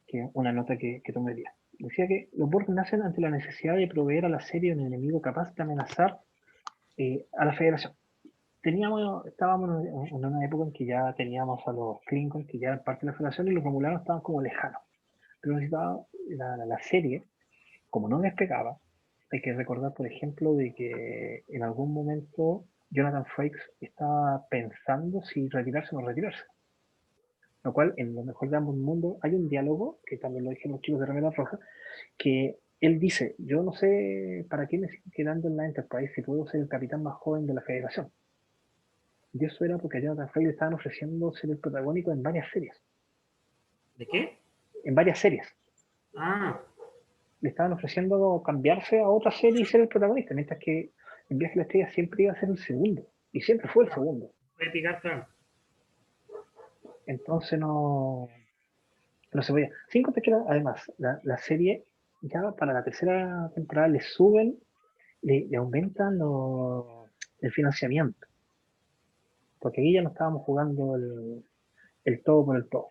que es una nota que tomé día. Decía que los Borg nacen ante la necesidad de proveer a la serie un enemigo capaz de amenazar a la Federación. Estábamos en una época en que ya teníamos a los Klingons, que ya eran parte de la Federación, y los Romulanos estaban como lejanos. Pero necesitaba la serie, como no despegaba, hay que recordar, por ejemplo, de que en algún momento Jonathan Frakes estaba pensando si retirarse o no retirarse. Lo cual, en lo mejor de ambos mundos, hay un diálogo, que también lo dijeron los chicos de Remera Roja, que él dice, yo no sé para qué me sigo quedando en la Enterprise si puedo ser el capitán más joven de la Federación. Y eso era porque a Jonathan Frakes le estaban ofreciendo ser el protagónico en varias series. ¿De qué? En varias series. Ah, Le estaban ofreciendo cambiarse a otra serie y ser el protagonista, mientras que en Viaje a la Estrella siempre iba a ser el segundo. Y siempre fue el segundo. puede picar, claro. Entonces no se podía. Sin contar que además, la serie ya para la tercera temporada le suben, le aumentan el financiamiento. Porque aquí ya no estábamos jugando el todo por el todo.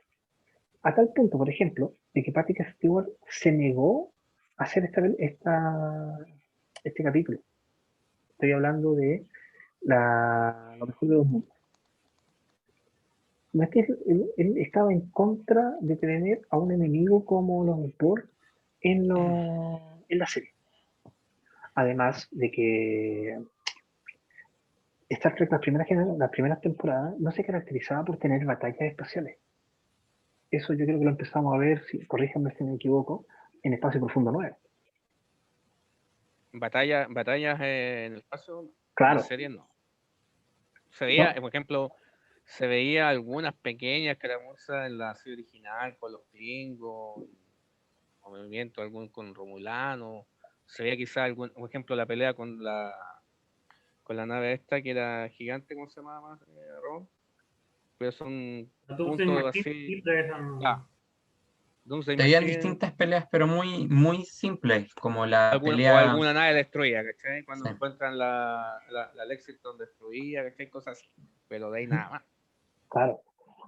A tal punto, por ejemplo, de que Patrick Stewart se negó a hacer este capítulo. Estoy hablando de lo mejor de los mundos. Él estaba en contra de tener a un enemigo como los Borg en la serie. Además de que Star Trek, las primeras temporadas, no se caracterizaba por tener batallas espaciales. Eso yo creo que lo empezamos a ver, corríjanme si me equivoco, en Espacio Profundo 9. Batallas en el espacio, en Claro. series no. Se veía, No. por ejemplo, se veía algunas pequeñas caramuzas en la serie original con los Klingons, o movimiento algún con Romulano. Se veía quizá algún, por ejemplo, la pelea con la nave esta que era gigante, ¿cómo se llamaba más? Pero son puntos así. Se veían distintas peleas, pero muy, muy simples, como la pelea... O alguna nave destruida, ¿cachai? Cuando Sí. encuentran la Lexington destruida, ¿cachai? Cosas así. Pero de ahí nada más. Claro.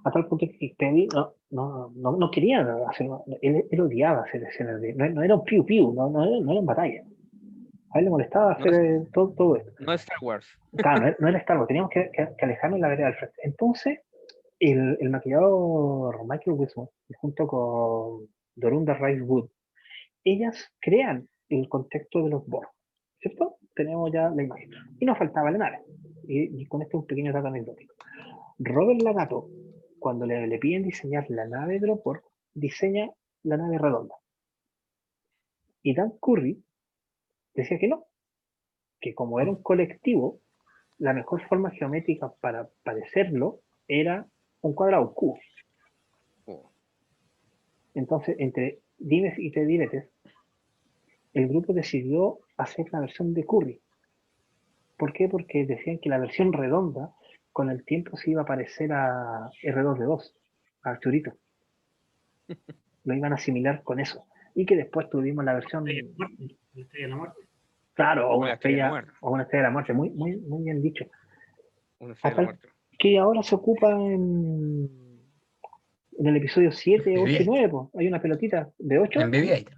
A tal punto que Kevin no quería hacer, él odiaba hacer escenas no era un piu piu, no era en batalla. A él le molestaba hacer todo esto. No es Star Wars. Claro, no era Star Wars, teníamos que alejarnos la vereda del frente. Entonces, el maquillador Michael Wilson, junto con Dorunda Rice Wood, ellas crean el contexto de los Borg, ¿cierto? Tenemos ya la imagen. Y nos faltaba la nave. Y con esto un pequeño dato anecdótico. Robert Lagato, cuando le piden diseñar la nave de los Borg, diseña la nave redonda. Y Dan Curry decía que no, que como era un colectivo, la mejor forma geométrica para parecerlo era un cuadrado cubo. Entonces, entre dimes y diretes, el grupo decidió hacer la versión de Curry. ¿Por qué? Porque decían que la versión redonda con el tiempo se iba a parecer a R2D2, a Arturito. Lo iban a asimilar con eso. Y que después tuvimos la versión... La estrella de la muerte. Claro, o una estrella de la muerte. Muy bien dicho. Una estrella de la muerte. Que ahora se ocupa en el episodio 7, 8 y 9. Pues. Hay una pelotita de 8. En BB-8.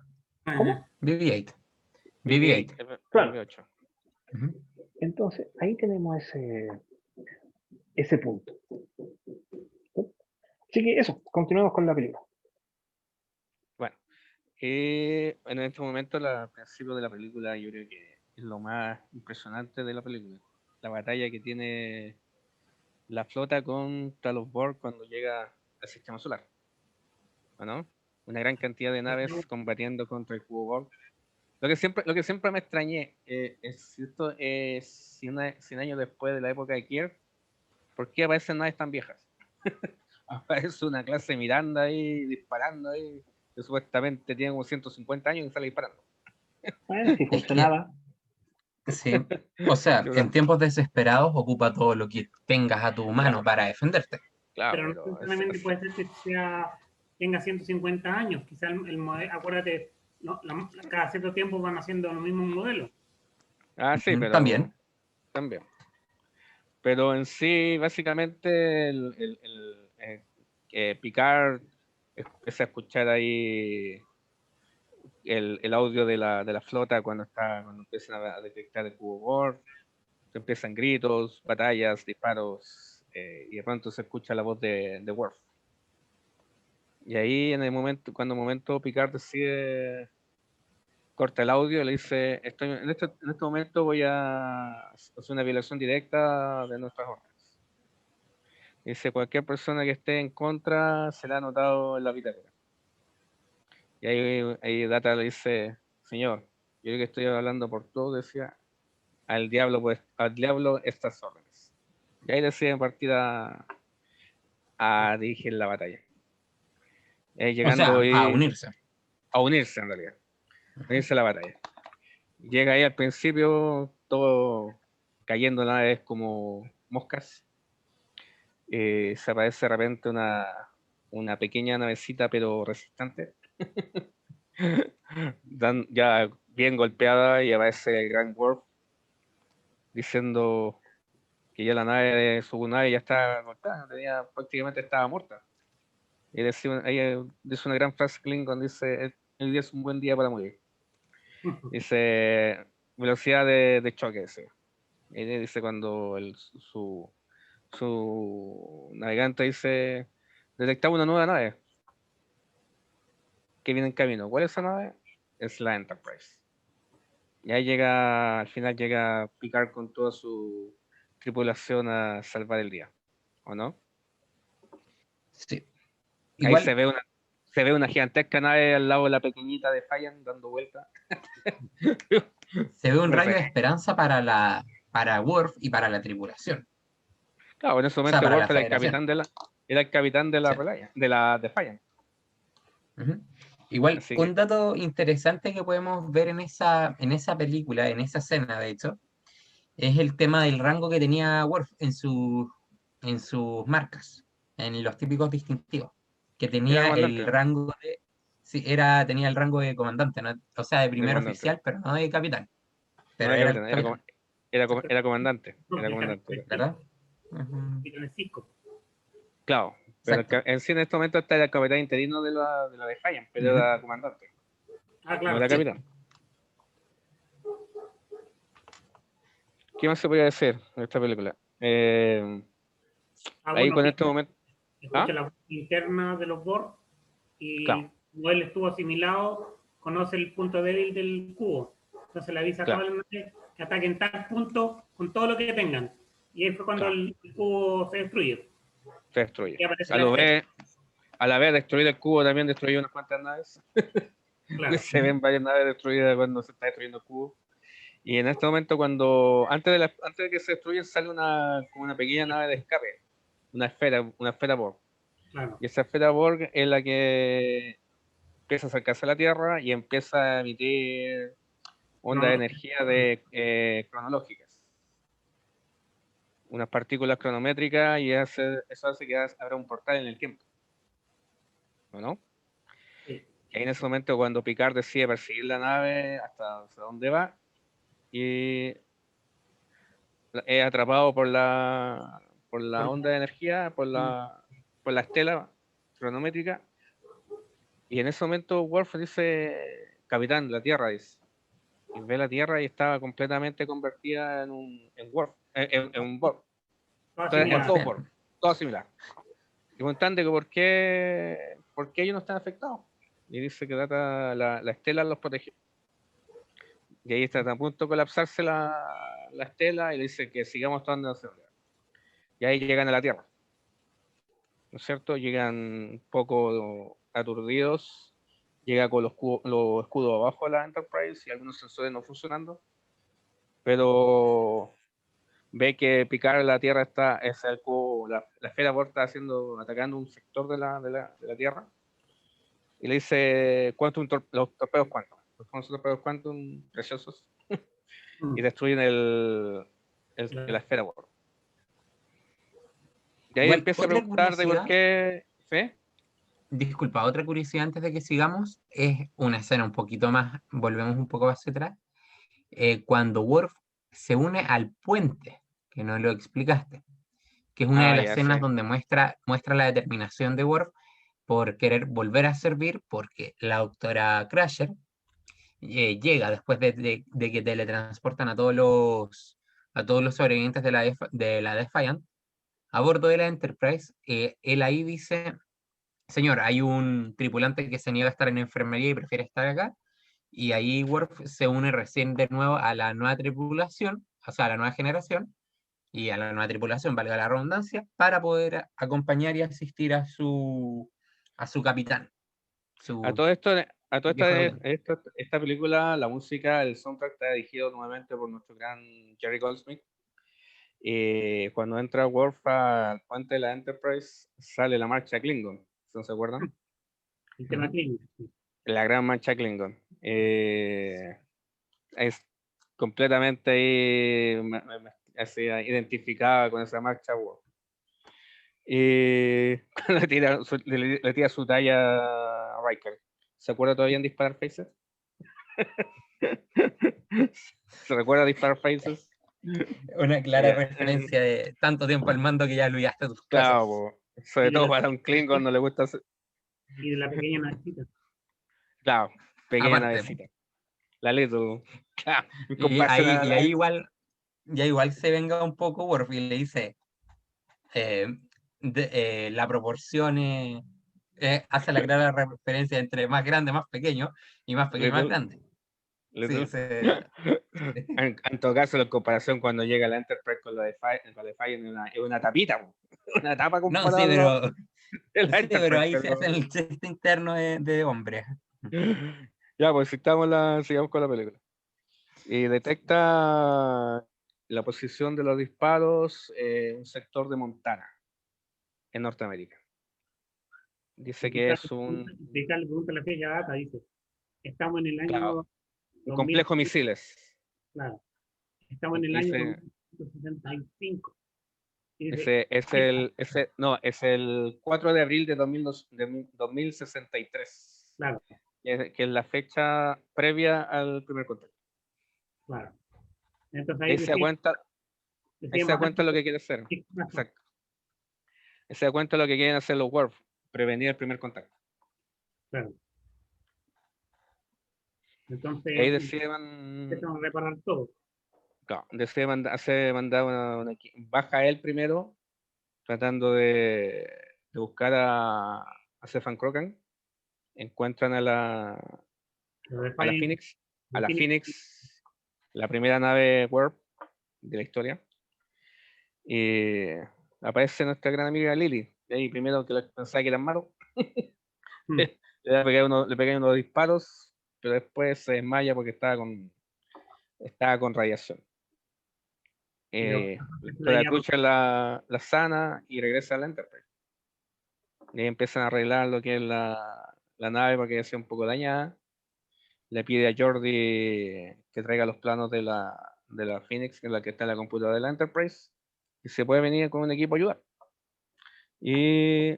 ¿Cómo? BB-8. BB-8. Claro. Entonces, ahí tenemos ese punto. Así que eso, continuamos con la película. Bueno, en este momento, al principio de la película, yo creo que es lo más impresionante de la película. La batalla que tiene la flota contra los Borg cuando llega al sistema solar. ¿No? Una gran cantidad de naves combatiendo contra el cubo Borg. Lo que siempre me extrañé es si esto es 100 años después de la época de Kirk, ¿por qué aparecen naves tan viejas? Aparece una clase Miranda ahí disparando ahí, que supuestamente tiene como 150 años y sale disparando. Bueno, si funcionaba. Sí. O sea, en tiempos desesperados ocupa todo lo que tengas a tu mano para defenderte. Claro, pero no necesariamente puede ser que tenga 150 años. Quizá el modelo, acuérdate, cada cierto tiempo van haciendo los mismos modelos. Ah, sí, pero... También. también. Pero en sí, básicamente, Picard empieza a escuchar ahí el audio de la flota cuando empiezan a detectar el cubo Borg. Empiezan gritos, batallas, disparos, y de pronto se escucha la voz de Worf. Y ahí cuando el momento Picard decide corta el audio y le dice, en este momento voy a hacer una violación directa de nuestras órdenes. Dice, cualquier persona que esté en contra será anotado en la bitácora. Y ahí Data le dice, señor, yo creo que estoy hablando por todo, decía, al diablo estas órdenes. Y ahí deciden partir a dirigir la batalla. Llegando O sea, a unirse. a unirse en realidad, unirse a la batalla. Llega ahí al principio, todo cayendo naves como moscas. Se aparece de repente una pequeña navecita, pero resistente. Ya bien golpeada, y aparece el Gran Worf diciendo que ya su nave ya estaba golpeada, prácticamente estaba muerta. Y dice una gran frase Klingon, dice, el día es un buen día para morir. Dice, velocidad de choque, dice. Y dice cuando su navegante dice, detectamos una nueva nave que viene en camino. ¿Cuál es esa nave? Es la Enterprise. Y ahí al final llega Picard con toda su tripulación a salvar el día, ¿o no? Sí. Ahí Igual, se ve una gigantesca nave al lado de la pequeñita de Fallan dando vuelta. se ve un No rayo sé. de esperanza para Worf y para la tripulación. Claro, en ese O sea, momento para Worf la era el Federación. capitán de la Sí. Relaya, de Fallan. Ujú. Igual, Así que, un dato interesante que podemos ver en esa película, en esa escena, de hecho, es el tema del rango que tenía Worf en sus marcas, en los típicos distintivos, que era tenía el comandante, rango de, sí, tenía el rango de comandante, ¿no? O sea, de de primer comandante. oficial, pero no de capitán, No pero era era el capitán, capitán, era comandante. No, Era comandante. ¿verdad? Ujú. Claro, pero Exacto. en sí en este momento está el capitán interino de la de Fallan, pero Ujú. era comandante, no claro. era Sí. capitán. ¿Qué más se podía decir en esta película? Ahí Bueno, con este momento. escucha la voz interna de los Borg Claro, y como él estuvo asimilado, conoce el punto débil del cubo. Entonces le avisa a claro, todas las naves que ataquen tal punto con todo lo que tengan. Y ahí fue cuando claro, el cubo se destruye. se destruye. Y aparece A la lo escena. vez, al haber destruido el cubo, también destruyó unas cuantas naves. Claro. Se ven varias naves destruidas cuando se está destruyendo el cubo. Y en este momento, antes de que se destruyen, sale como una pequeña nave de escape, una esfera Borg. Claro. Y esa esfera Borg es la que empieza a acercarse a la Tierra y empieza a emitir ondas de energía cronológicas, unas partículas cronométricas, y eso hace que abra un portal en el tiempo, ¿o no? Sí. Y ahí en ese momento, cuando Picard decide perseguir la nave hasta dónde va, y es atrapado por la onda de energía, por la estela cronométrica, y en ese momento Worf dice, capitán, la Tierra, dice. Y ve la Tierra y estaba completamente convertida en un Borg. Entonces, en todo Borg, todo similar. Y preguntan de que por qué ellos no están afectados. Y dice que la estela los protegió. Y ahí está a punto de colapsarse la estela, y le dice que sigamos tomando la seguridad. Y ahí llegan a la Tierra, ¿no es cierto? Llegan un poco aturdidos, llega con los escudos abajo de la Enterprise y algunos sensores no funcionando, pero ve que Picard en la Tierra la esfera Borg está atacando un sector de la Tierra, y le dice los torpedos Quantum, los famosos torpedos Quantum preciosos, y destruyen la esfera Borg. Y ahí Igual, empieza a otra preguntar de por curiosidad, qué. ¿Sí? disculpa, otra curiosidad antes de que sigamos, es una escena un poquito más, volvemos un poco hacia atrás, cuando Worf se une al puente, que no lo explicaste, que es una de las ya escenas sé. donde muestra la determinación de Worf por querer volver a servir, porque la doctora Crusher llega después de que teletransportan a todos los sobrevivientes de la Defiant a bordo de la Enterprise. Él ahí dice: señor, hay un tripulante que se niega a estar en enfermería y prefiere estar acá. Y ahí Worf se une recién de nuevo a la nueva tripulación, o sea, a la nueva generación, y a la nueva tripulación, valga la redundancia, para poder acompañar y asistir a su capitán, A su todo esto, viejo capitán. esta película, la música, el soundtrack está dirigido nuevamente por nuestro gran Jerry Goldsmith. Cuando entra Worf al puente de la Enterprise, sale la marcha Klingon, ¿no se acuerdan? El tema Ujú. clínico. Sí. La gran marcha Klingon. Es completamente ahí, así, identificada con esa marcha Worf. Cuando le tira su talla a Riker. ¿Se acuerda todavía en Disparar Faces? ¿Se recuerda Disparar Faces? Una clara Ya, referencia de tanto tiempo al mando que ya olvidaste tus cosas. claro, po. Sobre Y de todo la, para un Klingon no le gusta hacer, y de la pequeña navecita. claro, pequeña Aparte, navecita. La Little, claro, en y comparación a ahí igual, ya igual se venga un poco Worf y le dice, eh, la proporción hace la clara referencia entre más grande, más pequeño, y más pequeño, más Little, grande. Sí, Little. sí. En todo caso, la comparación cuando llega la Enterprise con la Defiant es una tapita, po. Una tapa No, sí, comparado de la sí, pero Enterprise, ahí se hace el chiste interno de hombre. Ya, pues sigamos con la película. Y detecta la posición de los disparos en un sector de Montana, en Norteamérica. Dice que es un, Picard le pregunta la fecha data, dice, estamos en el claro, año un 2000, complejo misiles. claro, estamos en el año Dice, 2065. Y dice, es el 4 de abril de 2063, claro, que es la fecha previa al primer contacto. claro. Entonces Ahí ahí se da cuenta, ahí se da decíamos cuenta antes lo que quiere hacer. que Exacto. Ahí se da cuenta lo que quieren hacer los Worf, prevenir el primer contacto. claro. Entonces Ahí empezamos a reparar todo. claro, mandar baja él primero, tratando de buscar a Stefan Krogan. Encuentran Lo a la Defiant, Phoenix, Phoenix, la primera nave Warp de la historia. Y aparece nuestra gran amiga Lily. Y ahí primero que pensaba que eran malos, le pegué unos disparos, pero después se desmaya porque estaba con radiación. pero La trucha la sana y regresa a la Enterprise. Y ahí empiezan a arreglar lo que es la nave porque ya sea un poco dañada. Le pide a Jordi que traiga los planos de la Phoenix, que es la que está en la computadora de la Enterprise, y se puede venir con un equipo a ayudar. Y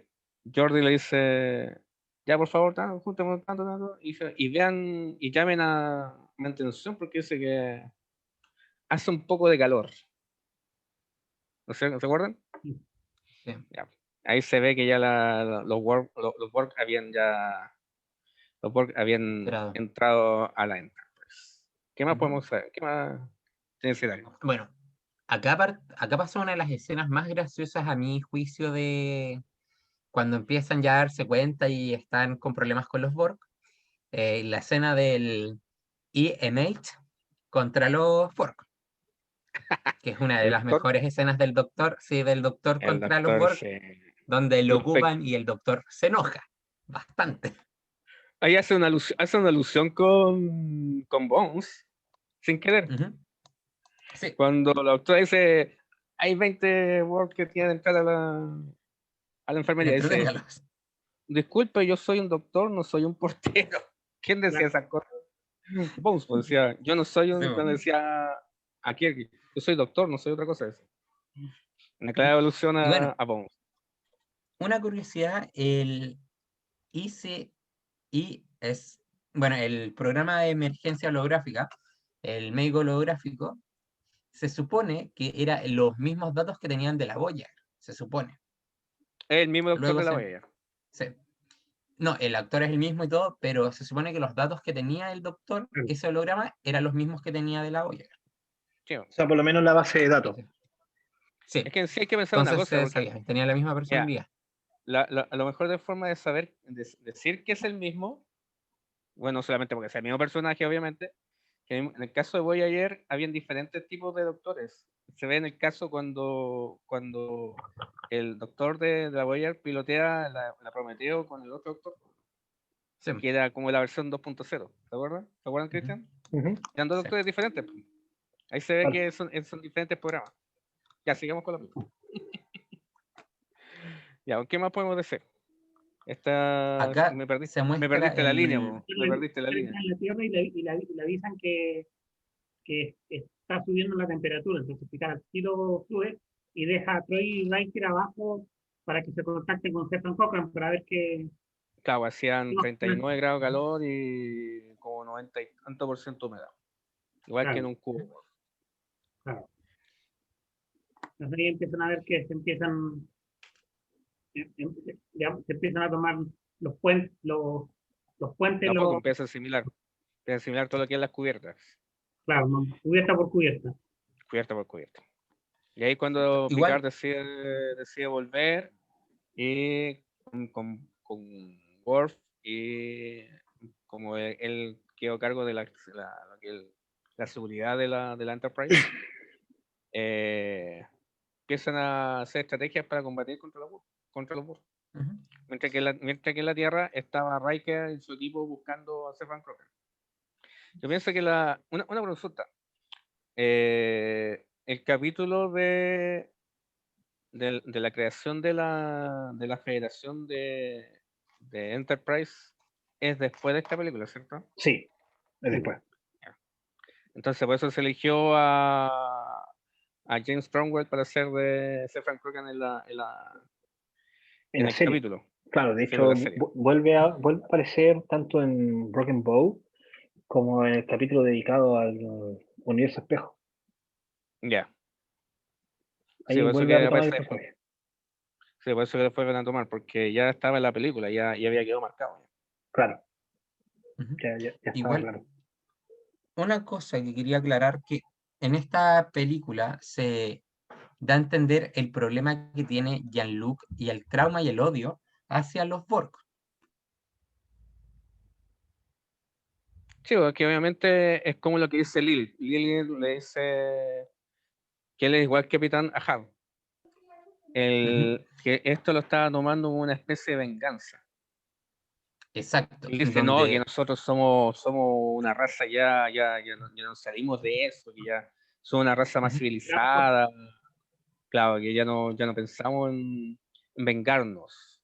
Jordi le dice, ya por favor, juntemos tanto, y vean, y llamen a mantención porque dice que hace un poco de calor. ¿No se acuerdan? Sí. Ya. Ahí se ve que ya los Borg habían Entrado. entrado a la Enterprise. ¿Qué más Ujú. podemos saber? ¿Qué más tienes que decir? Bueno, acá pasa una de las escenas más graciosas a mi juicio de cuando empiezan ya a darse cuenta y están con problemas con los Borg. La escena del EM8 contra los Borg, que es una de El las doctor, mejores escenas del doctor, sí, del doctor el contra los doctor Borg, se... donde lo Yo pe- ocupan y el doctor se enoja bastante. Ahí hace una alusión con Bones, sin querer. Ujú. Sí, Cuando la doctora dice, hay 20 Borg que tienen entrada a la enfermería, dice, entreténgalos. disculpe, yo soy un doctor, no soy un portero. ¿Quién decía esas cosas? Bones, pues decía, yo no soy Sí, cuando decía aquí, yo soy doctor, no soy otra cosa. Una clara evolución y bueno, a Bones. una curiosidad, el ICI es, bueno, el programa de emergencia holográfica, el médico holográfico, se supone que eran los mismos datos que tenían de la Voyager, se supone. Es el mismo doctor Luego de la se- Voyager. Sí. No, el actor es el mismo y todo, pero se supone que los datos que tenía el doctor, Mm. ese holograma, eran los mismos que tenía de la Voyager. Sí. O sea, por lo menos la base de datos. Sí, Es que en sí hay que pensar una entonces cosa, se porque sabía, tenía la misma personalidad. a lo mejor de forma de saber, decir que es el mismo, bueno, no solamente porque sea el mismo personaje, obviamente, que en el caso de Voyager habían diferentes tipos de doctores. Se ve en el caso cuando el doctor de la Voyager pilotea la Prometeo con el otro doctor, Sí. que era como la versión 2.0. ¿Te acuerdas? ¿Te acuerdas, Cristian? Ujú. Eran dos Sí. doctores diferentes. Ahí se ve Vale. que son diferentes programas. Ya, sigamos con la película. Ya, ¿qué más podemos decir? Acá Me se me muestra perdiste la línea, el... me perdiste la Está línea. en la Tierra y le avisan que está subiendo la temperatura. Entonces, Picard al tiro sube y deja a Troy y Riker abajo para que se contacten con Stephen Cochran para ver qué. Claro, hacían No, 39 grados de calor y como 90 y tanto por ciento humedad. Igual que en claro, un cubo. claro. Entonces ahí empiezan a ver que se empiezan a tomar los puentes, De a poco empieza a asimilar todo lo que es las cubiertas. claro, ¿no? Cubierta por cubierta. Cubierta por cubierta. Y ahí cuando Picard Igual, decide volver y con Worf y como él quedó a cargo de la seguridad de la Enterprise, empiezan a hacer estrategias para combatir contra los Borg. ujú, Mientras que en la Tierra estaba Riker y su equipo buscando a Stefan Crocker. Yo pienso que una consulta. El capítulo de la creación de la Federación de Enterprise es después de esta película, ¿cierto? Sí, es después. Entonces por eso se eligió a James Cromwell para ser de Stefan Crocker En la el serie. capítulo. Claro, de Sí, de hecho, la serie. vuelve a aparecer tanto en Broken Bow como en el capítulo dedicado al universo espejo. Ya. Sí, Ahí por eso vuelve a que retomar el aparece después. personaje. Sí, por eso que después van a tomar, porque ya estaba en la película, ya había quedado marcado. Claro, ujú. ya estaba Igual, claro. una cosa que quería aclarar, que en esta película se da a entender el problema que tiene Jean-Luc y el trauma y el odio hacia los Borg. Sí, porque obviamente es como lo que dice Lily. Lily le dice que él es igual que Capitán Ahab. Ujú, Que esto lo estaba tomando como una especie de venganza. exacto, Él dice, no, que donde nosotros somos una raza ya no salimos de eso, que ya somos una raza más ujú, civilizada, claro, que ya no pensamos en vengarnos.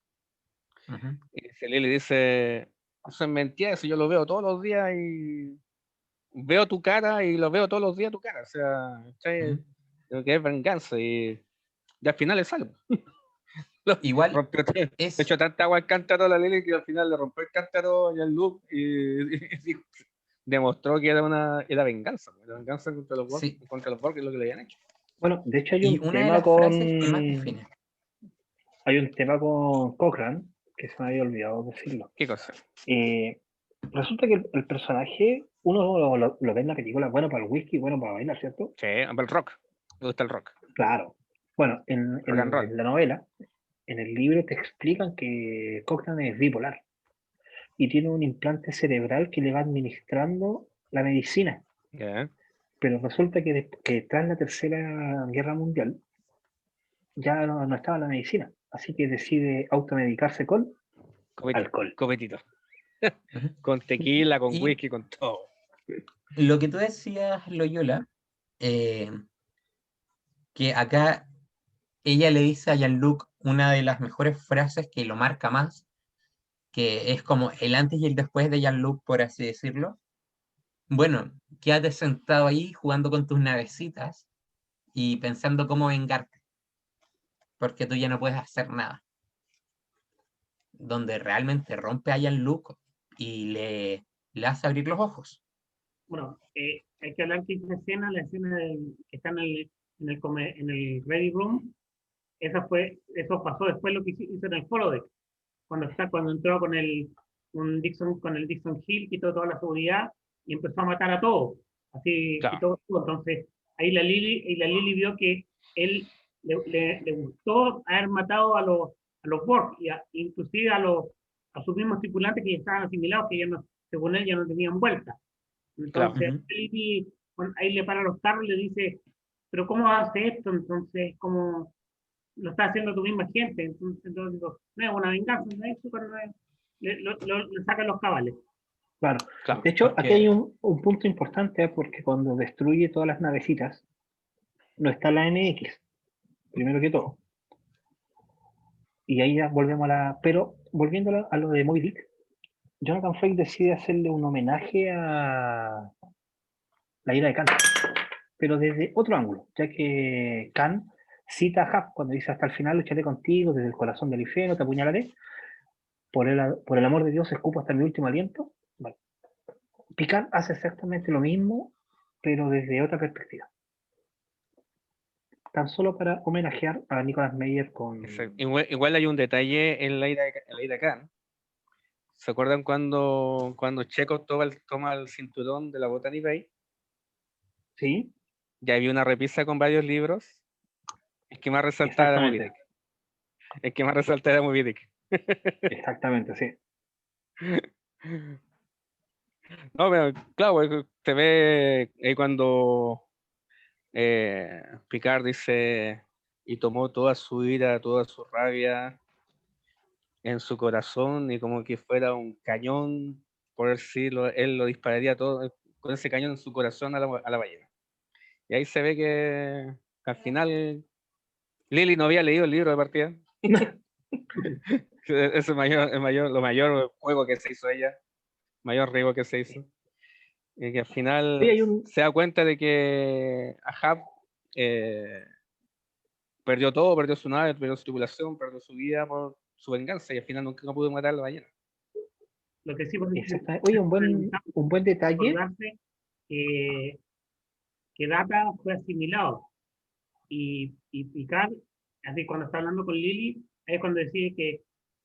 ujú, Y dice, Lily dice, eso es mentira, eso yo lo veo todos los días y veo tu cara y lo veo todos los días tu cara, o sea, ¿cachai? ujú. Creo que es venganza y al final le sale. Lo Igual rompió todo. Le es echó tanta agua al cántaro a la Lily que al final le rompió el cántaro y el loop y demostró que era venganza. Era venganza sí, contra los Borg, que es lo que le habían hecho. Bueno, de hecho y una de las frases que más define. hay un tema con Cochrane, que se me había olvidado decirlo. ¿Qué cosa? Resulta que el personaje, uno lo ve en la película, bueno para el whisky, bueno para bailar, ¿cierto? Sí, el rock. Me gusta el rock. Claro. Bueno, Rock and roll. en la novela, en el libro te explican que Cochrane es bipolar y tiene un implante cerebral que le va administrando la medicina. Yeah. Pero resulta que tras la Tercera Guerra Mundial ya no estaba la medicina, así que decide automedicarse con alcohol. Copetito. Ujú. Con tequila, con Y whisky, con todo. lo que tú decías, Loyola, eh, que acá ella le dice a Jean-Luc una de las mejores frases que lo marca más, que es como el antes y el después de Jean-Luc, por así decirlo. Bueno, quédate sentado ahí jugando con tus navecitas y pensando cómo vengarte, porque tú ya no puedes hacer nada. Donde realmente rompe a Jean-Luc y le hace abrir los ojos. bueno, hay que hablar que esa escena, la escena que está en el Ready Room, eso pasó después lo que hizo en el holodeck, cuando entró con el Dixon Hill, quitó toda la seguridad y empezó a matar a todos, así Claro, quitó todo. Entonces, ahí la Lily vio que él le gustó haber matado a los Borg, inclusive a sus mismos tripulantes que ya estaban asimilados, que ya no, según él ya no tenían vuelta. claro, Entonces, Lily, ahí le para los carros y le dice, pero ¿cómo hace esto? Entonces, ¿cómo lo está haciendo tu misma gente? Entonces digo, no es una venganza, no es súper, no es- le sacan los cabales. Claro. claro. De hecho, aquí hay Porque un punto importante porque cuando destruye todas las navecitas, no está la NX, primero que todo. Y ahí ya volvemos Pero volviendo a lo de Moby Dick, Jonathan Frakes decide hacerle un homenaje a la ira de Khan, pero desde otro ángulo, ya que Khan cita a Hap cuando dice hasta el final lucharé contigo, desde el corazón del infierno te apuñalaré, por el amor de Dios escupo hasta mi último aliento. Vale. Picard hace exactamente lo mismo, pero desde otra perspectiva. Tan solo para homenajear a Nicolas Meyer con... Igual hay un detalle en la ira Khan. ¿Se acuerdan cuando Chekhov toma el cinturón de la Botany Bay? Sí, Ya había una repisa con varios libros. El que más resaltaba era Moby exactamente. Dick. El que más resaltaba era Moby Dick. Exactamente, sí. No, pero claro, se ve ahí cuando Picard dice y tomó toda su ira, toda su rabia en su corazón y como que fuera un cañón, por decirlo, él lo dispararía todo con ese cañón en su corazón a la ballena. Y ahí se ve que al final Lily no había leído el libro de partida. Ese es lo mayor juego que se hizo ella, mayor riesgo que se hizo. Y que al Sí, final hay un... se da cuenta de que Ahab perdió todo, perdió su nave, perdió su tripulación, perdió su vida por su venganza y al final nunca pudo matar a la ballena. Lo que sí, por ejemplo, Exactamente. Oye, un buen detalle. acordarse que, que Data fue asimilado y Picard, así cuando está hablando con Lily, es cuando decide que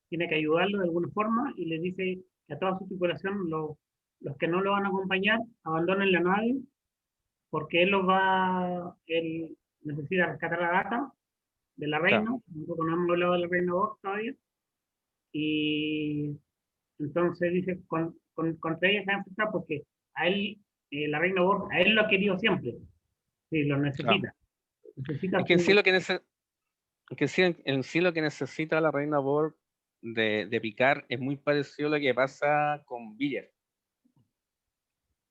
tiene que ayudarlo de alguna forma y le dice que a toda su tripulación, los que no lo van a acompañar, abandonen la nave porque él necesita rescatar a Data de la Claro, reina, nosotros no hemos hablado de la reina Borg todavía, y entonces dice, contra ella se va a enfrentar porque a él, la reina Borg, a él lo ha querido siempre, sí, lo claro. necesita. Necesita Es que en sí su, lo en sí lo que necesita la reina Borg de Picard es muy parecido a lo que pasa con Biller.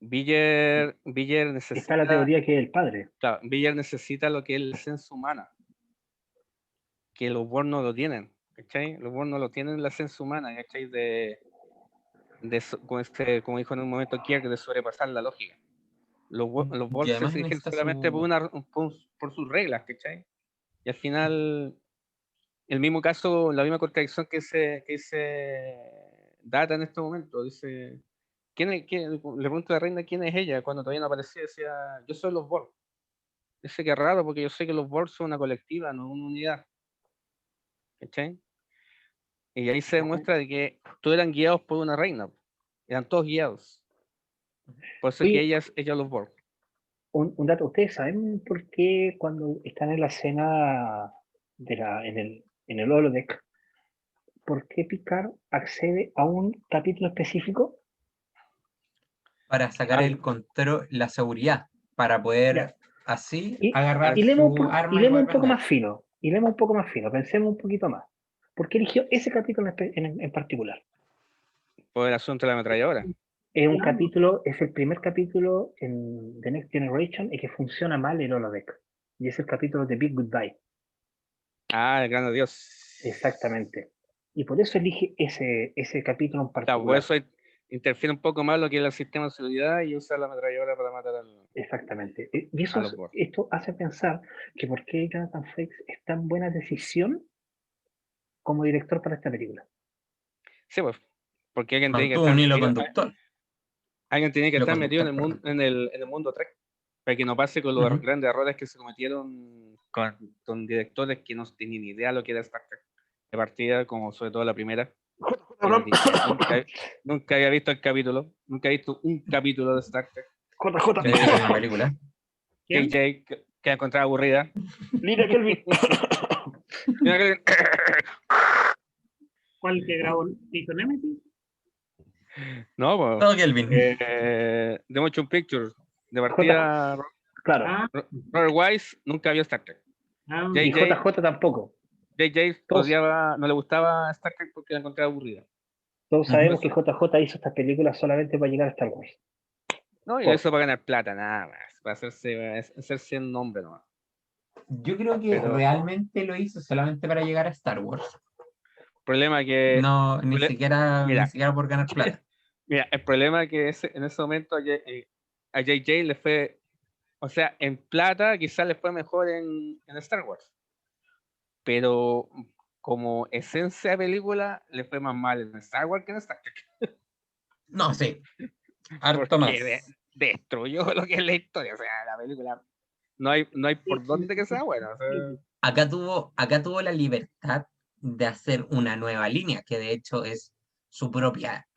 Biller Está la necesita, teoría que es el padre. claro, Biller necesita lo que es la esencia humana, que los Borg no lo tienen, ¿cachai? Los Borg no lo tienen la esencia humana, ¿cachai? Como dijo en un momento Kirk, de sobrepasar la lógica. Los y Borg se además rigen necesita solamente su... por sus reglas, ¿cachai? Y al final, el mismo caso, la misma contradicción que dice Data en este momento, dice, le pregunto a la reina quién es ella, cuando todavía no aparecía, decía, yo soy los Borg. Dice que es raro, porque yo sé que los Borg son una colectiva, no una unidad, ¿cachai? Y ahí se demuestra de que todos eran guiados por una reina, eran todos guiados. Por eso es que Oye, ella los Borg. un dato, ¿ustedes saben por qué cuando están en la escena en el holodeck, por qué Picard accede a un capítulo específico? para sacar Ah, el control, la seguridad, para Ya. poder así Y, agarrar y su y arma y leemos poder un poco vengar. más fino, pensemos un poquito más. ¿Por qué eligió ese capítulo en particular? por el asunto de la ametralladora. Es un claro, capítulo, es el primer capítulo en The Next Generation en que funciona mal el holodeck. Y es el capítulo de Big Goodbye. Ah, el gran adiós. Exactamente. Y por eso elige ese capítulo en Claro, por particular. eso interfiere un poco más lo que es el sistema de seguridad y usa la ametralladora para matar Exactamente. Y a los Borg. esto hace pensar que por qué Jonathan Frakes es tan buena decisión como director para esta película. Sí, pues, porque alguien tiene que Mantuvo estar un hilo metido. conductor. Alguien tiene que Lo estar metido en conducta, el mundo, en el mundo Trek, para que no pase con los Ujú. grandes errores que se cometieron con directores que no tenían ni idea de lo que era Star Trek de partida, como sobre todo la primera. Nunca había visto el capítulo, nunca he visto un capítulo de Star Trek. JJ. Tiene que ser una película. ¿Quién? JJ, que la encontraba aburrida. Lina Kelvin. Mira que- ¿Cuál que grabó? ¿Hizo Nemesis? No, pues, Todo Kelvin. The Motion Pictures, de partida, Claro. Ah, Robert Wise nunca vio Star Trek. ah, Y JJ, JJ tampoco. JJ Todos, no le gustaba Star Trek porque la encontraba aburrida. todos sabemos que Eso. JJ hizo estas películas solamente para llegar a Star Wars. No, y Por- eso para ganar plata, nada más, para hacerse un nombre nomás. Yo creo que Pero realmente lo hizo solamente para llegar a Star Wars. el problema que, No, ni prole- siquiera mira, por ganar plata. mira, el problema que en ese momento a JJ le fue, o sea, en plata quizás le fue mejor en Star Wars, pero como esencia de película le fue más mal en Star Wars que en Star Trek, No, sí. Harto porque más. destruyó lo que es la historia, o sea, la película no hay por dónde que sea buena, o sea, Acá tuvo la libertad de hacer una nueva línea, que de hecho es su propia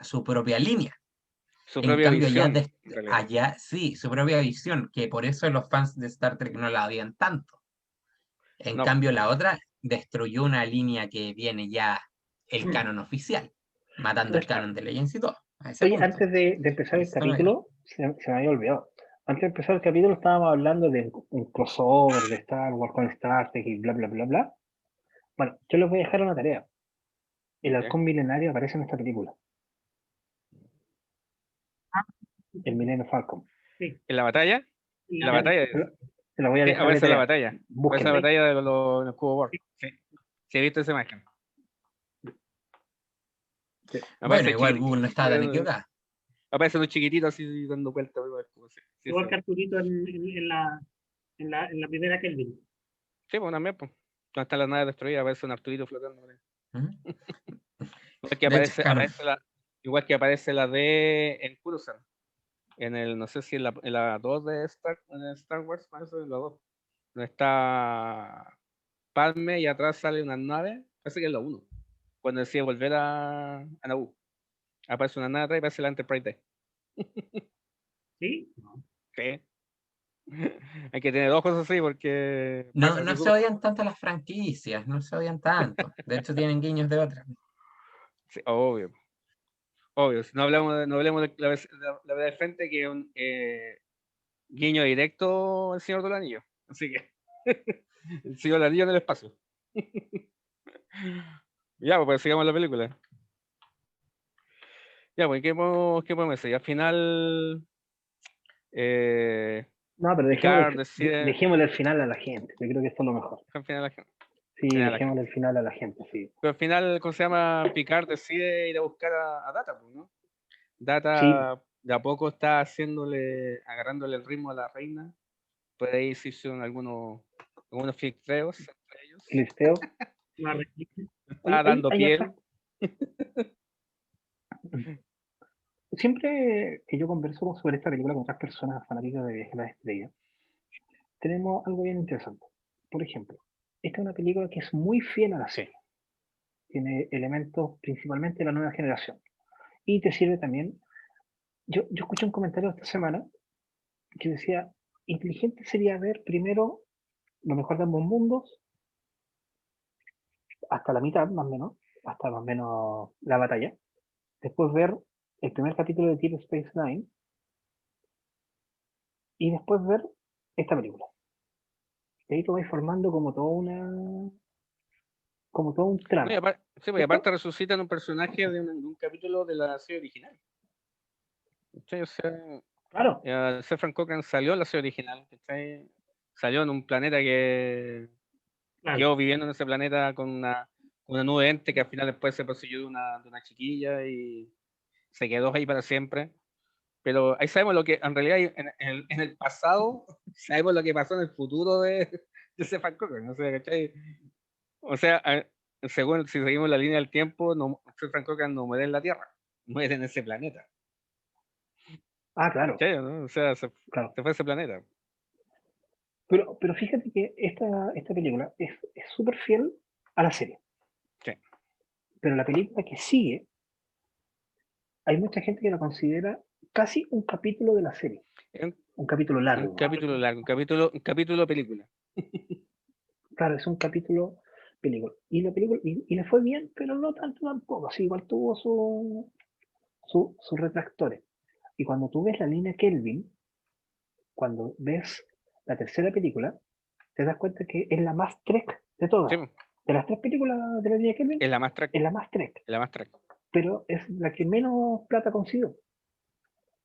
línea. su En propia cambio, visión, en realidad. allá sí, su propia visión, que por eso los fans de Star Trek no la odian tanto. En No, cambio, la otra destruyó una línea que viene ya el canon oficial, matando el canon de Legends y todo. A ese Oye, punto. antes de empezar Por el eso no era. capítulo, se me había olvidado. Antes de empezar el capítulo estábamos hablando de un crossover de Star Wars con Star Trek y bla, bla, bla, bla. Bueno, yo les voy a dejar una tarea. El ¿ya? halcón milenario aparece en esta película, el Millennium Falcon. sí. En la batalla, en la Ya, batalla, se la voy a sí, dejar de aparece en la tarea. batalla, aparece en la Búsquenla. batalla de los Cubo Borg, sí, sí, he visto esa imagen. Sí. Bueno, Aparece igual chiquitito, Google no estaba tan equivocado. aparece un chiquitito así dando vueltas. Sí, Igual sí, que Arturito en la primera Kelvin. sí, pues también, pues. Cuando están las naves destruidas, aparece un Arturito flotando por ahí. ¿Mm? Igual que De hecho, canon. igual que aparece la D en Coruscant. No sé si en la 2 en Star Wars, parece en la 2. Donde está Palme y atrás sale una nave, parece que es la 1. Cuando decide volver a Naboo. Aparece una nave atrás y aparece la Enterprise D. ¿Sí? Sí. Hay que tener ojos así porque No, pasa así no se súper. odian tanto las franquicias, no se odian tanto. De hecho, tienen guiños de otras. Sí, obvio. Obvio. Si no hablemos de la verdad de frente, que es un guiño directo al Señor del Anillo. Así que el Señor del Anillo en el espacio. Ya, pues sigamos la película. Ya, pues, ¿qué podemos decir? Al final, No, pero Picard decide. dejémosle el final a la gente. Yo creo que esto es lo mejor. Al final, Sí, final a la dejémosle gente. el final a la gente, sí. Pero al final, ¿cómo se llama? Picard decide ir a buscar a Data, pues, ¿no? Sí, Data de a poco está agarrándole el ritmo a la reina. Por ahí se hicieron algunos filtreos entre ellos. listeo. La re- Está dando Hay piel. Siempre que yo converso sobre esta película con otras personas fanáticas de Viaje a las Estrellas, tenemos algo bien interesante. Por ejemplo, esta es una película que es muy fiel a la serie. Tiene elementos principalmente de la nueva generación. Y te sirve también. Yo escuché un comentario esta semana que decía, inteligente sería ver primero lo mejor de ambos mundos, hasta la mitad más o menos, hasta más o menos la batalla. Después ver el primer capítulo de Deep Space Nine y después ver esta película. Y ahí te vais formando como todo un No, y trama. aparte, sí, pues, y ¿Cierto? aparte resucitan un personaje de un capítulo de la serie original. ¿Cachai? O sea, Claro, Frank Cochran salió en la serie original. ¿Cachai? Salió en un planeta que Claro. quedó viviendo en ese planeta con una nube ente que al final después se poseyó de una chiquilla y se quedó ahí para siempre. Pero ahí sabemos lo que, en realidad, en el pasado, sabemos lo que pasó en el futuro de ese Frank Cochran. O sea, ¿cachai? O sea, según si seguimos la línea del tiempo, Frank Cochran no muere en la Tierra, muere en ese planeta. Ah, claro, ¿Cachai, no? O sea, claro. se fue a ese planeta. Pero fíjate que esta película es súper fiel a la serie. Sí. Pero la película que sigue, hay mucha gente que la considera casi un capítulo de la serie. Es Un capítulo un largo. capítulo largo, un capítulo película. Claro, es un capítulo película. Y la película, y le fue bien, pero no tanto tampoco. Así igual tuvo sus retractores. Y cuando tú ves la línea Kelvin, cuando ves la tercera película, te das cuenta que es la más Trek de Sí, todas. De las tres películas de la línea Kelvin, es la más track, es la más Trek, es la más track. pero es la que menos plata consiguió.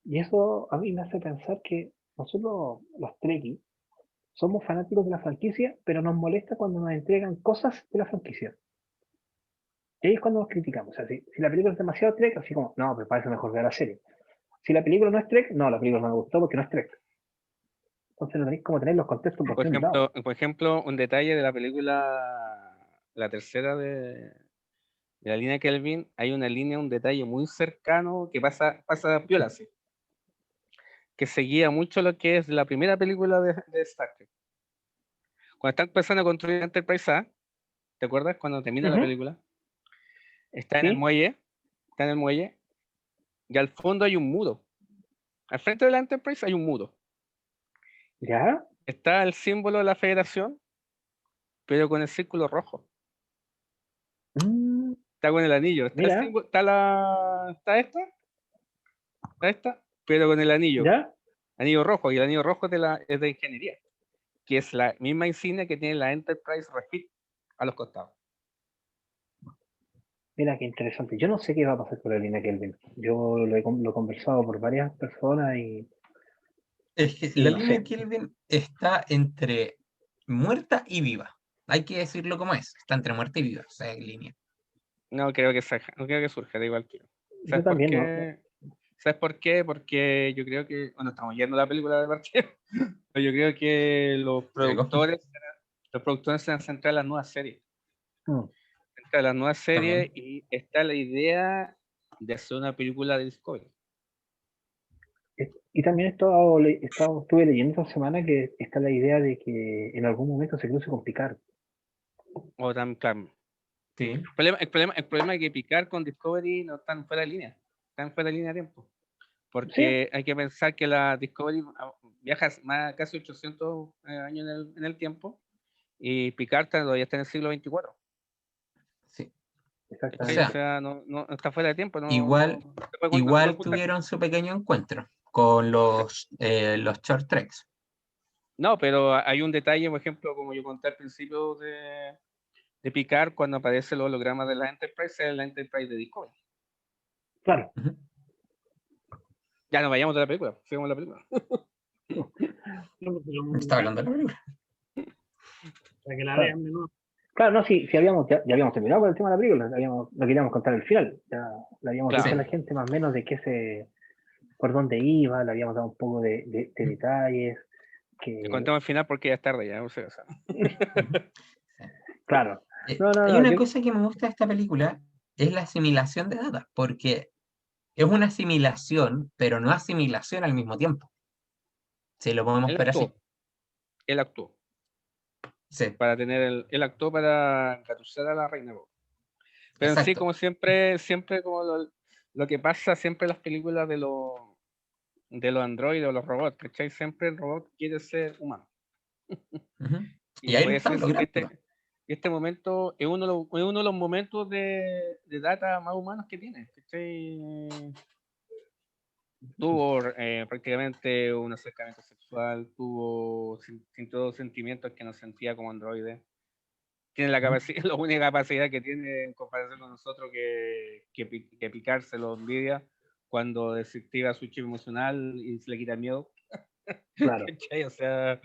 Y eso a mí me hace pensar que nosotros, los Trekkies, somos fanáticos de la franquicia, pero nos molesta cuando nos entregan cosas de la franquicia. Y ahí es cuando nos criticamos. O sea, si la película es demasiado Trek, así como, no, pero parece mejor ver la serie. Si la película no es Trek, no, la película no me gustó porque no es Trek. Entonces no tenéis como tener los contextos por todos lados. Por ejemplo, un detalle de la película, la tercera de la línea Kelvin, hay una línea, un detalle muy cercano que pasa piola así, que seguía mucho lo que es la primera película de Star Trek. Cuando están empezando a construir Enterprise A, ¿te acuerdas? Cuando termina la Ujú, película, está sí, en el muelle, y al fondo hay un muro. Al frente de la Enterprise hay un muro. ya. Está el símbolo de la Federación, pero con el círculo rojo. Mm, Está con el anillo. Está el mira, símbolo, está esta, pero con el ya. anillo rojo, y el anillo rojo es de ingeniería, que es la misma insignia que tiene la Enterprise Refit a los costados. Mira qué interesante. Yo no sé qué va a pasar con la línea Kelvin. Yo lo he conversado por varias personas Es que y la no línea sé. Kelvin está entre muerta y viva. Hay que decirlo como es. Está entre muerta y viva, esa línea. No creo que surja de igual que. Yo ¿Sabes por también no. qué? ¿Sabes por qué? Porque yo creo que, bueno, estamos yendo a la película de partida, pero yo creo que Luego, los productores se van a centrar en las nuevas series. Mm. Entre las nuevas series, también. y está la idea de hacer una película de Discovery. Y también estuve leyendo esta semana que está la idea de que en algún momento se cruce con Picard. O tan, claro. Sí. El problema es que Picard con Discovery no están fuera de línea. Están fuera de línea de tiempo. Sí, Porque hay que pensar que la Discovery viaja casi 800 años en el tiempo, y Picard todavía está en el siglo XXIV. Sí. O ¿Cachai? O exactamente. sea, sea, no está fuera de tiempo, igual, no se puede igual juntar. tuvieron su pequeño encuentro con los short treks. No, pero hay un detalle, por ejemplo, como yo conté al principio de Picard, cuando aparece el holograma de la Enterprise, es la Enterprise de Discovery. Claro. Ujú. Ya nos vayamos de la película, sigamos la película. No, porque No estaba hablando de la película. para que la Claro. vean de nuevo. Claro, no, sí, ya habíamos terminado con el tema de la película, no queríamos contar el final, ya le habíamos dicho Claro. a Sí. la gente más o menos de por dónde iba, le habíamos dado un poco de detalles, Te que, contamos al final porque ya es tarde ya, o sea. Ujú. Sí. claro, Hay no, una cosa que me gusta de esta película, es la asimilación de data, porque es una asimilación, pero no asimilación al mismo tiempo. Si lo podemos Él ver así. actuó, él actuó, Sí, él actuó para engatusar a la reina. Pero en sí, exacto. como siempre como lo que pasa siempre en las películas de los androides o los robots, ¿cachai? Siempre el robot quiere ser humano. Ujú. Y Y ahí lo puede están ser que logrando. este momento es uno de los momentos de data más humanos que tiene, ¿cachai? Tuvo prácticamente un acercamiento sexual, sintió sentimientos que no sentía como androide. Tiene la Ujú. capacidad, la única capacidad que tiene en comparación con nosotros, que Picard se lo envidia cuando desactiva su chip emocional y se le quita miedo. claro. ¿Cachai? O sea,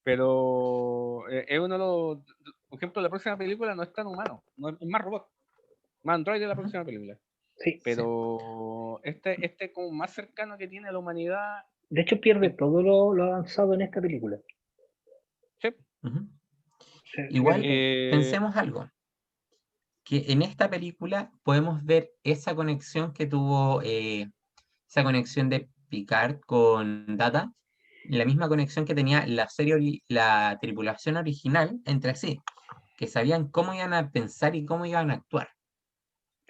pero es uno de los, por ejemplo, la próxima película no es tan humano, es más robot, más androide la Ujú. próxima película. Sí, Sí. Pero este como más cercano que tiene a la humanidad. de hecho pierde en- todo lo avanzado en esta película. sí, Ujú. Se pierde Igual, todo. pensemos algo, que en esta película podemos ver esa conexión que tuvo, esa conexión de Picard con Data, la misma conexión que tenía la serie, la tripulación original entre sí, que sabían cómo iban a pensar y cómo iban a actuar,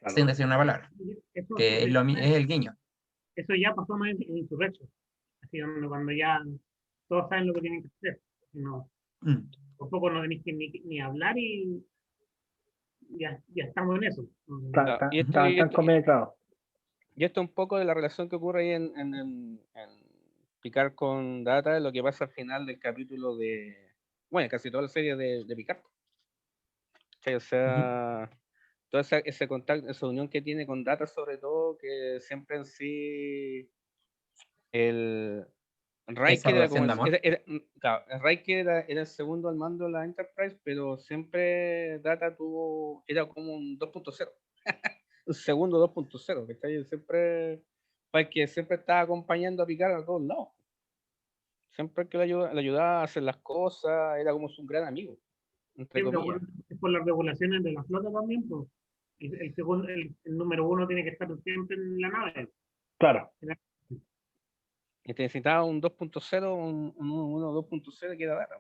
sin decir una palabra, Eso, que es el guiño. eso ya pasó más en Insurrection. Así cuando ya todos saben lo que tienen que hacer. No, Mm. por poco no tenéis que ni hablar y ya estamos en eso. Claro, y Están compenetrados. y esto un poco de la relación que ocurre ahí en Picard con Data, lo que pasa al final del capítulo de, bueno, casi toda la serie de Picard. ¿Cachai? O sea, todo ese contacto, esa unión que tiene con Data, sobre todo, que siempre en sí el Esa Riker era como relación de amor. claro, el Riker era el segundo al mando de la Enterprise, pero siempre Data era como un 2.0, un segundo 2.0, ¿cachai? Siempre, para que siempre estaba acompañando a Picard a todos lados. Siempre que le ayudaba a hacer las cosas, era como su gran amigo, entre Siempre comillas. es por las regulaciones de la flota también, pues. El número uno tiene que estar siempre en la nave. Claro. Y te necesitaba un 2.0, un 1 2.0 que era Data.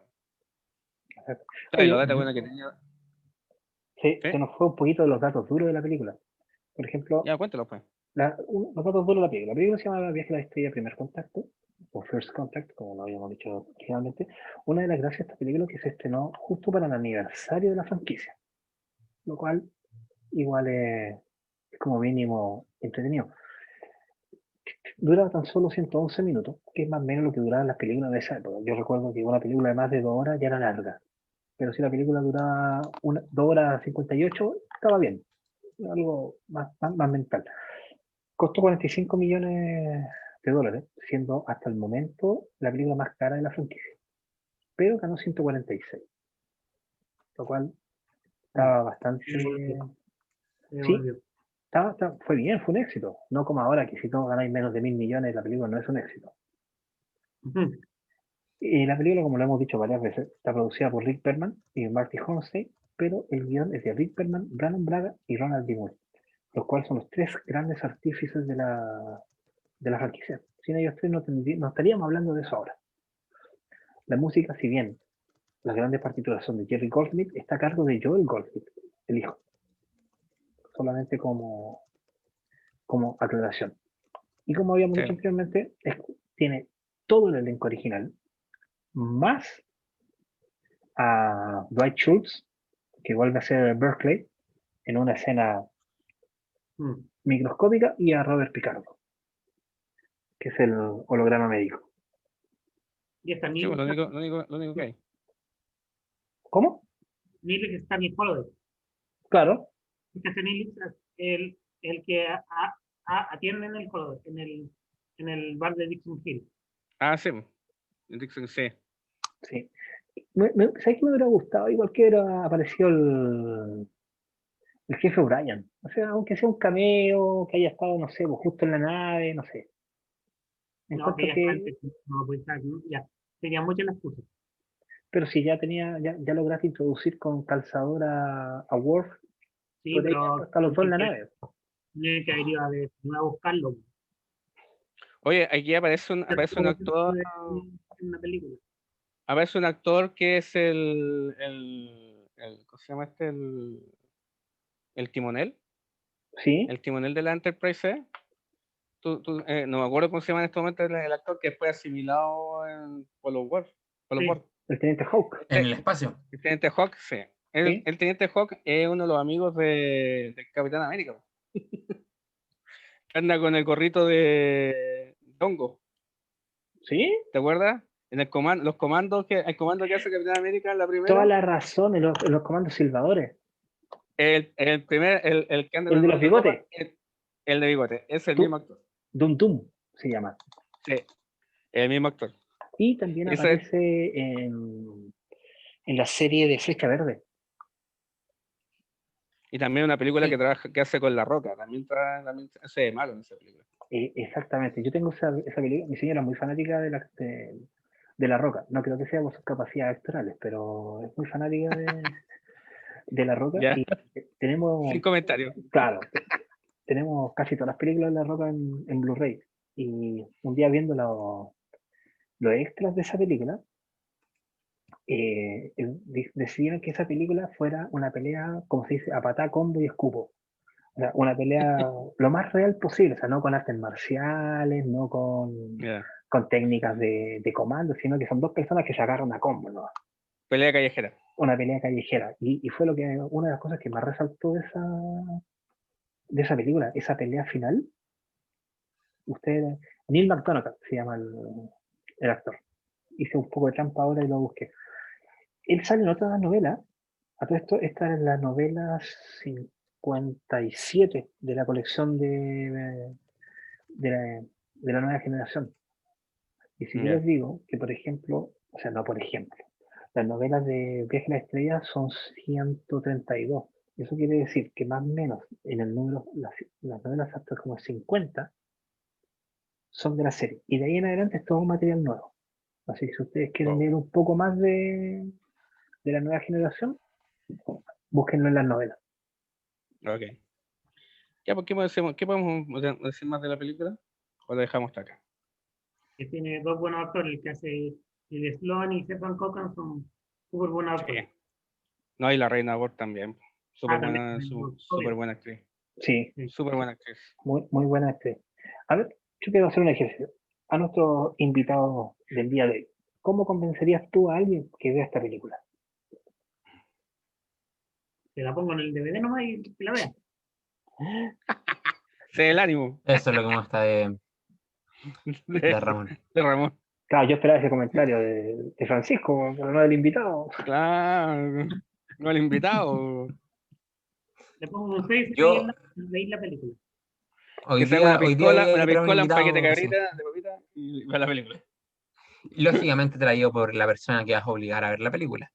Claro, y Oye, los Data, bueno, que tenía. sí, ¿Sí? se nos fue un poquito de los datos duros de la película. Por ejemplo, Ya, cuéntalo, pues. los datos duros de la película. La película se llama Viaje a la Estrella Primer Contacto, o First Contact, como lo habíamos dicho originalmente. Una de las gracias de esta película es que se estrenó justo para el aniversario de la franquicia, lo cual igual es como mínimo entretenido. Dura tan solo 111 minutos, que es más o menos lo que duraban las películas de esa época. Yo recuerdo que una película de más de 2 horas ya era larga, pero si la película duraba 2 horas 58, estaba bien, algo más mental. Costó 45 millones de dólares, siendo hasta el momento la película más cara de la franquicia, pero ganó 146, lo cual estaba bastante... Sí, fue bien, fue un éxito, no como ahora que si todos ganáis menos de 1.000 millones la película no es un éxito. Y la película, como lo hemos dicho varias veces, está producida por Rick Berman y Marty Hornstein, pero el guión es de Rick Berman, Brandon Braga y Ronald D. Moore, los cuales son los tres grandes artífices de la franquicia. Sin ellos tres no estaríamos hablando de eso ahora. La música, si bien las grandes partituras son de Jerry Goldsmith, está a cargo de Joel Goldsmith, el hijo. Solamente como aclaración. Y como habíamos Sí. dicho anteriormente, tiene todo el elenco original, más a Dwight Schultz, que vuelve a ser Berkeley, en una escena microscópica, y a Robert Picardo, que es el holograma médico. Y está Sí, Neil, pues, lo único que hay. ¿Cómo? Neil está en Holiday. Claro. Este Neil es el que atiende en el Holiday, en el bar de Dixon Hill. Ah, sí. Dixon, sí. Sí. ¿Sabes qué me hubiera gustado? Igual que era apareció el jefe O'Brien. O sea, aunque sea un cameo, que haya estado, no sé, pues, justo en la nave, no sé. No, Encuentro que ya está antes, no lo puede estar, ¿no? Ya. Serían muchas las cosas. pero si ya lograste introducir con calzador a Worf, Sí, podría pero haber hasta los dos en la nave. tiene que haber ido a buscarlo. Oye, aquí aparece un actor. En una película. Aparece un actor que es ¿cómo se llama este? El timonel. Sí, El timonel de la Enterprise. No me acuerdo cómo se llama en este momento el actor que fue asimilado por los Worf. Sí. el teniente Hawk. En el espacio. El teniente Hawk, sí. Sí, El teniente Hawk es uno de los amigos del Capitán América. Anda con el gorrito de Dongo. sí, ¿Te acuerdas? En el el comando que hace Capitán América en la toda primera. la razón en los comandos silbadores. El primer, el que anda con El el de los gorrito de copa, bigotes, el de bigote, es el mismo actor. Dum Dum se llama. Sí, el mismo actor. Y también Ese, aparece en la serie de Flecha Verde. y también una película Sí. que hace con La Roca, también hace de malo en esa película. Exactamente, yo tengo esa película. Mi señora es muy fanática de La Roca. No creo que sea por sus capacidades actorales, pero es muy fanática de La Roca. Ya, Y tenemos, sin comentarios. claro, tenemos casi todas las películas de La Roca en Blu-ray. Y un día viendo los extras de esa película, decidieron que esa película fuera una pelea, como se dice, a patá, combo y escupo. O sea, una pelea lo más real posible, o sea, no con artes marciales, no Ya. con técnicas de comando, sino que son dos personas que se agarran a combo, ¿no? Pelea callejera. Una pelea callejera. Y fue una de las cosas que más resaltó de esa película, esa pelea final. Neil McDonough se llama el actor. Hice un poco de trampa ahora y lo busqué. Él sale en otras novelas. A todo esto, esta es la novela 57 de la colección de la nueva generación. Y si yo Ya. les digo que, por ejemplo, o sea, no por ejemplo, las novelas de Viaje a la Estrella son 132. Eso quiere decir que más o menos en el número, las novelas hasta como 50 son de la serie. Y de ahí en adelante es todo material nuevo. Así que si ustedes quieren Wow. leer un poco más de la nueva generación, búsquenlo en las novelas. Ok. Ya, pues, ¿qué podemos decir más de la película? ¿O la dejamos hasta acá? Que tiene dos buenos actores, el que hace el Sloan y Stephen Cochran son súper buenos actores. Sí. No, y la Reina Gord también. Súper También, buena, súper obvio. buena actriz. Sí, Sí. Súper buena actriz. muy buena actriz. A ver, yo quiero hacer un ejercicio. A nuestro invitado del día de hoy, ¿cómo convencerías tú a alguien que vea esta película? Te la pongo en el DVD nomás y que la vean. Sé el ánimo Eso es lo que me gusta de de, Ramón. de Ramón. Claro, yo esperaba ese comentario de Francisco, pero no del invitado. Claro. No el invitado. Le pongo un 6 y Yo veis la película. Que se haga hoy día una había traído un piscola, un paquete de invitado, sí. cabrita, de papita y va la película. Lógicamente traído por la persona que vas a obligar a ver la película.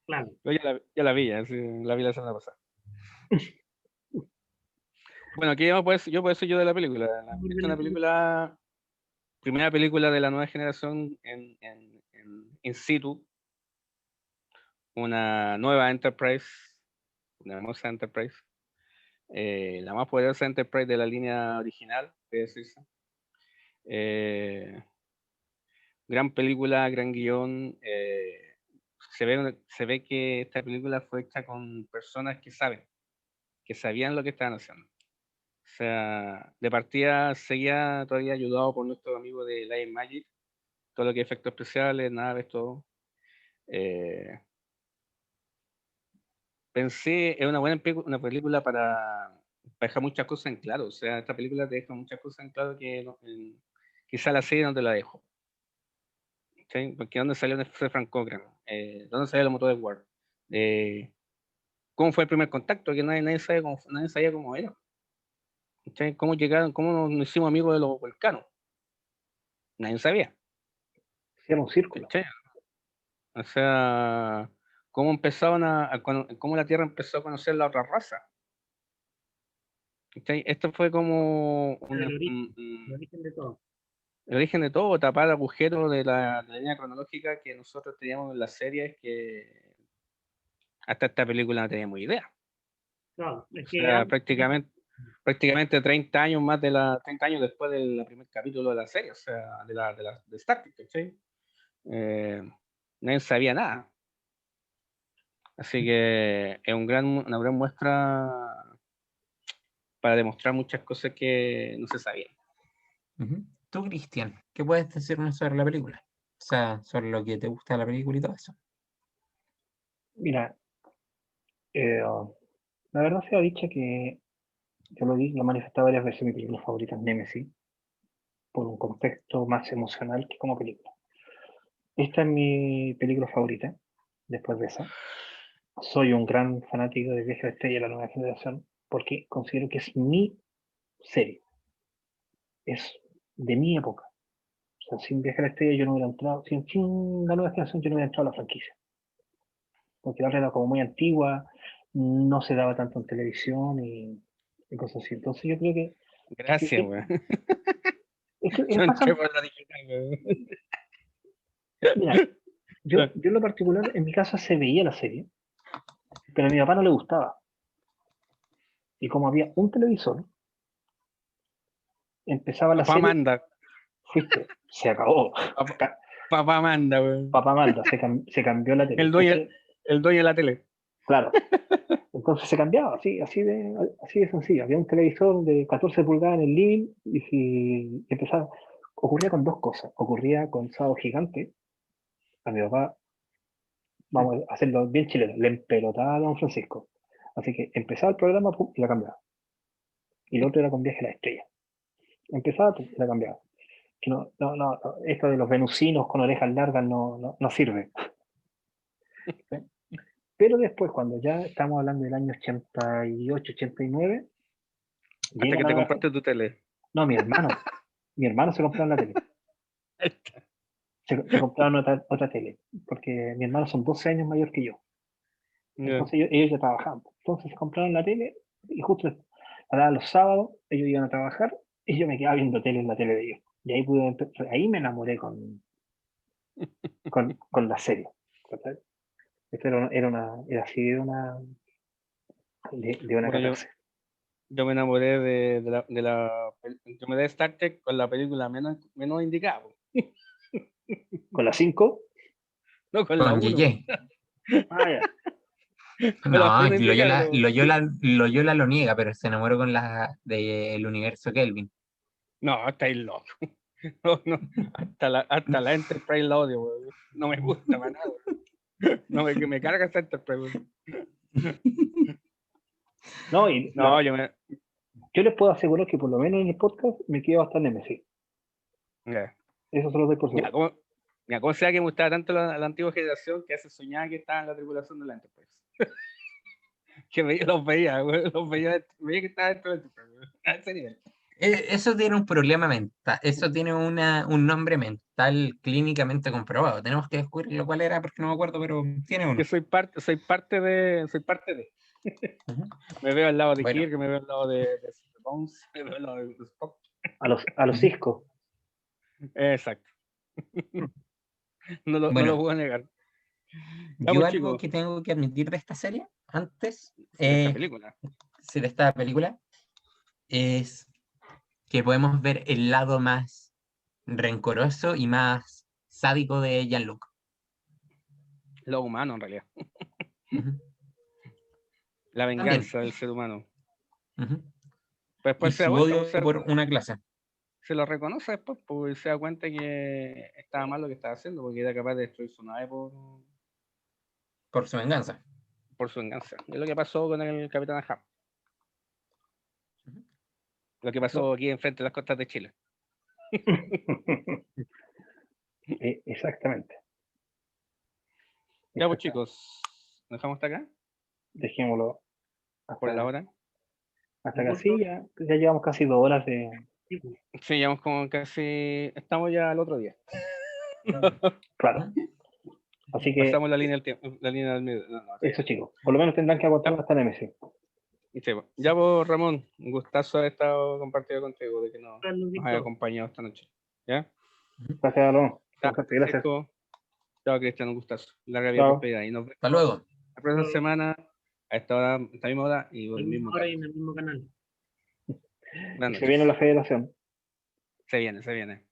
Claro. Yo ya la vi, sí, la vi la semana pasada. Bueno, aquí yo puedo decir yo de la película. Esta es una película, primera película de la nueva generación in situ, una nueva Enterprise, una hermosa Enterprise, la más poderosa Enterprise de la línea original, de decirse. Gran película, gran guión. Se ve que esta película fue hecha con personas que sabían lo que estaban haciendo. O sea, de partida seguía todavía ayudado por nuestro amigo de Light Magic, todo lo que es efectos especiales, naves, todo. Pensé, es una buena una película para dejar muchas cosas en claro. O sea, esta película te deja muchas cosas en claro que quizá la serie no te la dejó. ¿Sí? Porque ¿dónde salió Frank Cochran? ¿Dónde salió el motor de Ward? ¿Cómo fue el primer contacto? Que nadie sabía cómo era. ¿Sí? ¿Cómo llegaron? ¿Cómo nos hicimos amigos de los volcanos? Nadie sabía. Cierra un círculo. ¿Sí? O sea, ¿cómo empezaron cómo la Tierra empezó a conocer la otra raza? ¿Sí? Esto fue como El origen de todo. el origen de todo, tapar agujeros de la línea cronológica que nosotros teníamos en las series que hasta esta película no teníamos idea. Claro. Es O que sea, prácticamente 30 años más 30 años después del primer capítulo de la serie, o sea, de Star Trek, ¿sí? Nadie sabía nada. Así que es una gran muestra para demostrar muchas cosas que no se sabían. Tú, Cristian, ¿qué puedes decirnos sobre la película? O sea, sobre lo que te gusta de la película y todo eso. Mira, la verdad sea dicha que yo lo he manifestado varias veces, mi película favorita es Nemesis, por un contexto más emocional que como película. Esta es mi película favorita, después de esa. Soy un gran fanático de Viaje a la Estrella de la nueva generación, porque considero que es mi serie, es de mi época. O sea, sin Viaje a la Estrella yo no hubiera entrado, sin la nueva generación yo no hubiera entrado a la franquicia. Porque la otra era como muy antigua, no se daba tanto en televisión y cosas así. Entonces yo creo Gracias, que, güey. es Yo pasa, entré por la digital, güey. mira, yo en lo particular, en mi casa se veía la serie, pero a mi papá no le gustaba. Y como había un televisor, empezaba la Papá serie, manda. fuiste, se acabó. Papá manda, weón. Papá manda, se cambió la tele. El dueño, Entonces, el dueño de la tele. claro, entonces se cambiaba, así de sencillo. Había un televisor de 14 pulgadas en el living y si empezaba, ocurría con dos cosas. Ocurría con Sábado Gigante, a mi papá, vamos a hacerlo bien chileno, le empelotaba a Don Francisco. Así que empezaba el programa pum, y la cambiaba. Y el otro era con Viaje a la Estrella. Empezaba pum, y la cambiaba. Que no, esto de los venusinos con orejas largas no sirve. ¿Sí? Pero después, cuando ya estamos hablando del año 88, 89, Hasta que llegan te a... compraste tu tele. No, mi hermano se compraron la tele. Se compraron otra tele, porque mi hermano son 12 años mayor que yo. Ya. Entonces ellos ya trabajaban. Entonces se compraron la tele y justo a los sábados ellos iban a trabajar y yo me quedaba viendo tele en la tele de ellos. Y ahí me enamoré con la serie. ¿Cachai? Esto era así de una Bueno, catástrofe. yo me enamoré yo me de Star Trek con la película menos indicada, po. Con la 5, No con la Con 1. Yeye. ya. Con la No, menos indicada, po. Loyola lo niega, pero se enamoró con la del universo Kelvin. No, estáis loco. No, hasta la Enterprise la odio, weón. No me gusta para nada, weón. No, me carga esta Enterprise, weón. No, No, yo les puedo asegurar que por lo menos en el podcast me quedo hasta Nemesis. ya. Eso se lo doy por Ya, seguro. ¿cómo sea que me gustaba tanto la antigua generación que se soñaba que estaba en la tripulación de la Enterprise? Que los veía, weón, veía que estaba dentro de la Enterprise, weón. A ese nivel. Eso tiene un problema mental, eso tiene un nombre mental clínicamente comprobado. Tenemos que descubrir lo cual era porque no me acuerdo, pero tiene uno. Que soy parte de. Ujú. Me veo al lado de Bueno. Kirk, me veo al lado de Bones, me veo al lado de Spock. A los Cisco. Exacto. No lo Bueno, puedo negar. yo Vamos, algo chicos, que tengo que admitir de esta serie, antes, de esta película. sí, de esta película, es que podemos ver el lado más rencoroso y más sádico de Jean-Luc. Lo humano, en realidad. Ujú. La También. venganza del ser humano. Ujú. Pero Y después se da su cuenta, odio por una clase. se lo reconoce después, pues se da cuenta que estaba mal lo que estaba haciendo, porque era capaz de destruir su nave Por su venganza. por su venganza. Es lo que pasó con el Capitán Ahab. Ujú. Lo que pasó aquí enfrente de las costas de Chile. Exactamente. Ya, pues chicos, ¿nos dejamos hasta acá? Dejémoslo Por la hasta, hora. hasta acá. Sí, ya llevamos casi 2 horas de... Sí, llevamos como casi. Estamos ya al otro día. Claro. Así que Pasamos la línea del tiempo, la línea del medio. No, eso, chicos. Por lo menos tendrán que aguantar Ya, hasta Nemesis. sí, pues. Ya, pues, Ramón, un gustazo haber estado compartido contigo, de que nos haya acompañado esta noche. ¿Ya? Gracias, Alonso. Chao, Gracias. Francisco. Chao, Cristian, un gustazo. Larga vida y Chao. prosperidad. Y nos Hasta vemos luego. la próxima semana a esta hora, a esta misma hora y por el mismo Ahora canal. en el mismo canal. Buenas Y se viene noches. la federación. Se viene, se viene.